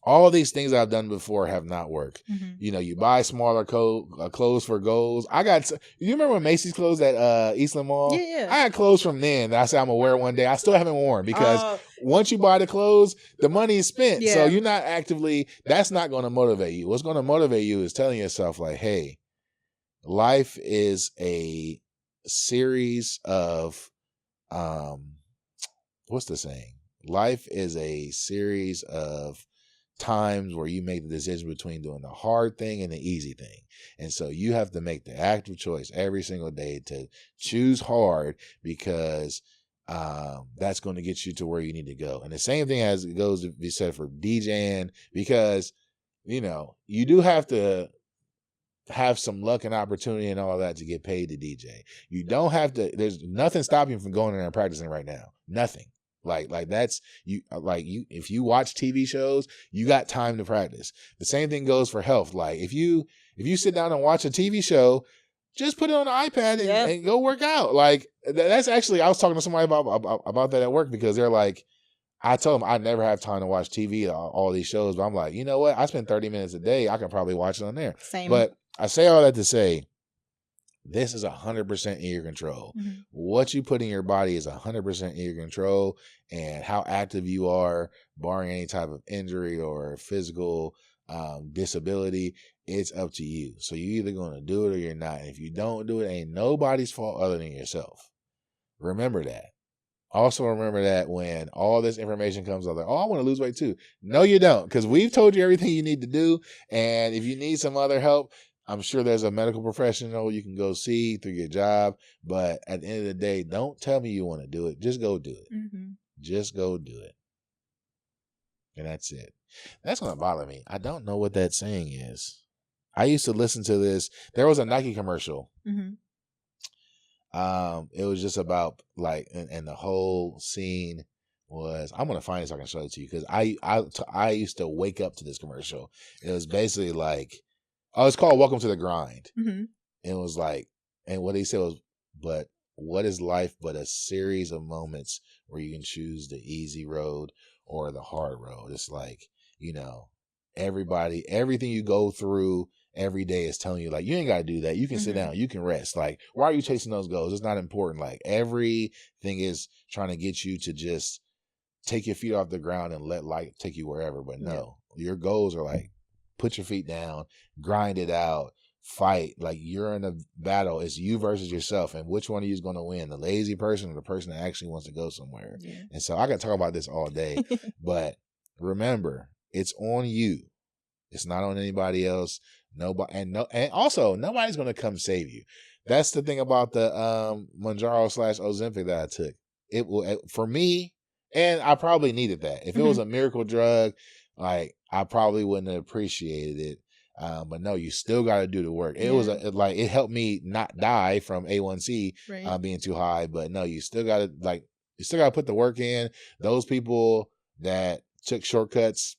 All these things I've done before have not worked. Mm-hmm. You buy smaller clothes for goals. You remember when Macy's closed at Eastland Mall? Yeah. I had clothes from then that I said I'm going to wear one day. I still haven't worn, because once you buy the clothes, the money is spent. Yeah. So you're not that's not going to motivate you. What's going to motivate you is telling yourself like, hey, life is a series of, what's the saying? Life is a series of times where you make the decision between doing the hard thing and the easy thing. And so you have to make the active choice every single day to choose hard, because that's going to get you to where you need to go. And the same thing as it goes to be said for DJing, because you do have to have some luck and opportunity and all that to get paid to DJ. You don't have to. There's nothing stopping you from going in there and practicing right now. Nothing. Like that's you. Like you, if you watch TV shows, you got time to practice. The same thing goes for health. Like if you sit down and watch a TV show, just put it on the iPad and go work out. Like that's actually, I was talking to somebody about that at work because they're like, I told them I never have time to watch TV, all these shows, but I'm like, you know what? I spend 30 minutes a day. I can probably watch it on there. Same. But I say all that to say, this is 100% in your control. Mm-hmm. What you put in your body is 100% in your control, and how active you are, barring any type of injury or physical disability, it's up to you. So you're either going to do it or you're not. And if you don't do it, ain't nobody's fault other than yourself. Remember that. Also remember that when all this information comes out, like, oh, I want to lose weight too. No, you don't, because we've told you everything you need to do. And if you need some other help, I'm sure there's a medical professional you can go see through your job. But at the end of the day, don't tell me you want to do it. Just go do it. Mm-hmm. Just go do it. And that's it. That's going to bother me. I don't know what that saying is. I used to listen to this. There was a Nike commercial. Mm-hmm. It was just about like, and the whole scene was, I'm going to find it so I can show it to you. Cause I used to wake up to this commercial. It was basically like, it's called Welcome to the Grind. Mm-hmm. It was like, and what he said was, but what is life but a series of moments where you can choose the easy road or the hard road? It's like, everything you go through every day is telling you, like, you ain't got to do that. You can sit down. You can rest. Like, why are you chasing those goals? It's not important. Like, everything is trying to get you to just take your feet off the ground and let life take you wherever. But no, your goals are like, put your feet down, grind it out, fight. Like, you're in a battle. It's you versus yourself. And which one of you is going to win? The lazy person or the person that actually wants to go somewhere? Yeah. And so I got to talk about this all day. But remember, it's on you. It's not on anybody else. Nobody, and also nobody's gonna come save you. That's the thing about the Mounjaro / Ozempic that I took. It will, for me, and I probably needed that. If it was a miracle drug, like, I probably wouldn't have appreciated it. But no, you still got to do the work. It was it helped me not die from A1C being too high. But no, you still got to put the work in. Those people that took shortcuts,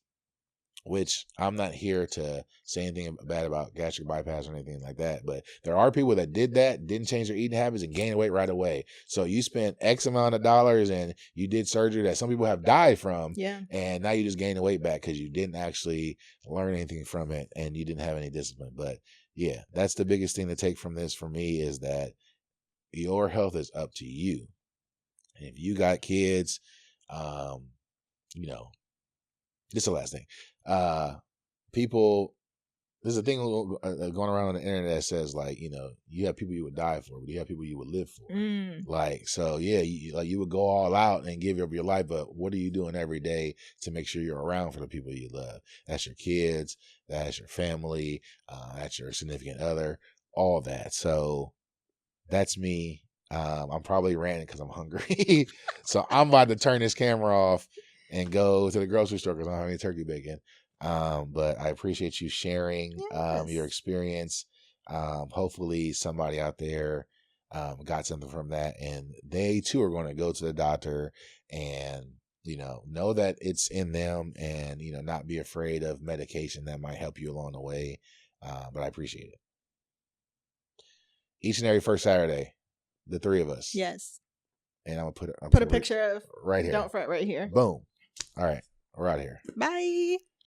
which I'm not here to say anything bad about gastric bypass or anything like that, but there are people that did that, didn't change their eating habits, and gained weight right away. So you spent X amount of dollars and you did surgery that some people have died from, and now you just gained the weight back because you didn't actually learn anything from it and you didn't have any discipline. But yeah, that's the biggest thing to take from this for me, is that your health is up to you. And if you got kids, this is the last thing. People, there's a thing going around on the internet that says, like, you have people you would die for, but you have people you would live for. Like, so yeah, you would go all out and give up your life, but what are you doing every day to make sure you're around for the people you love? That's your kids, that's your family, that's your significant other, all that. So that's me. I'm probably ranting because I'm hungry. So I'm about to turn this camera off and go to the grocery store because I don't have any turkey bacon. But I appreciate you sharing your experience. Hopefully somebody out there got something from that, and they too are going to go to the doctor and know that it's in them, and not be afraid of medication that might help you along the way. But I appreciate it. Each and every first Saturday, the three of us. Yes. And I'm gonna put a picture of right here. Don't Fret right here. Boom. All right, we're out of here. Bye.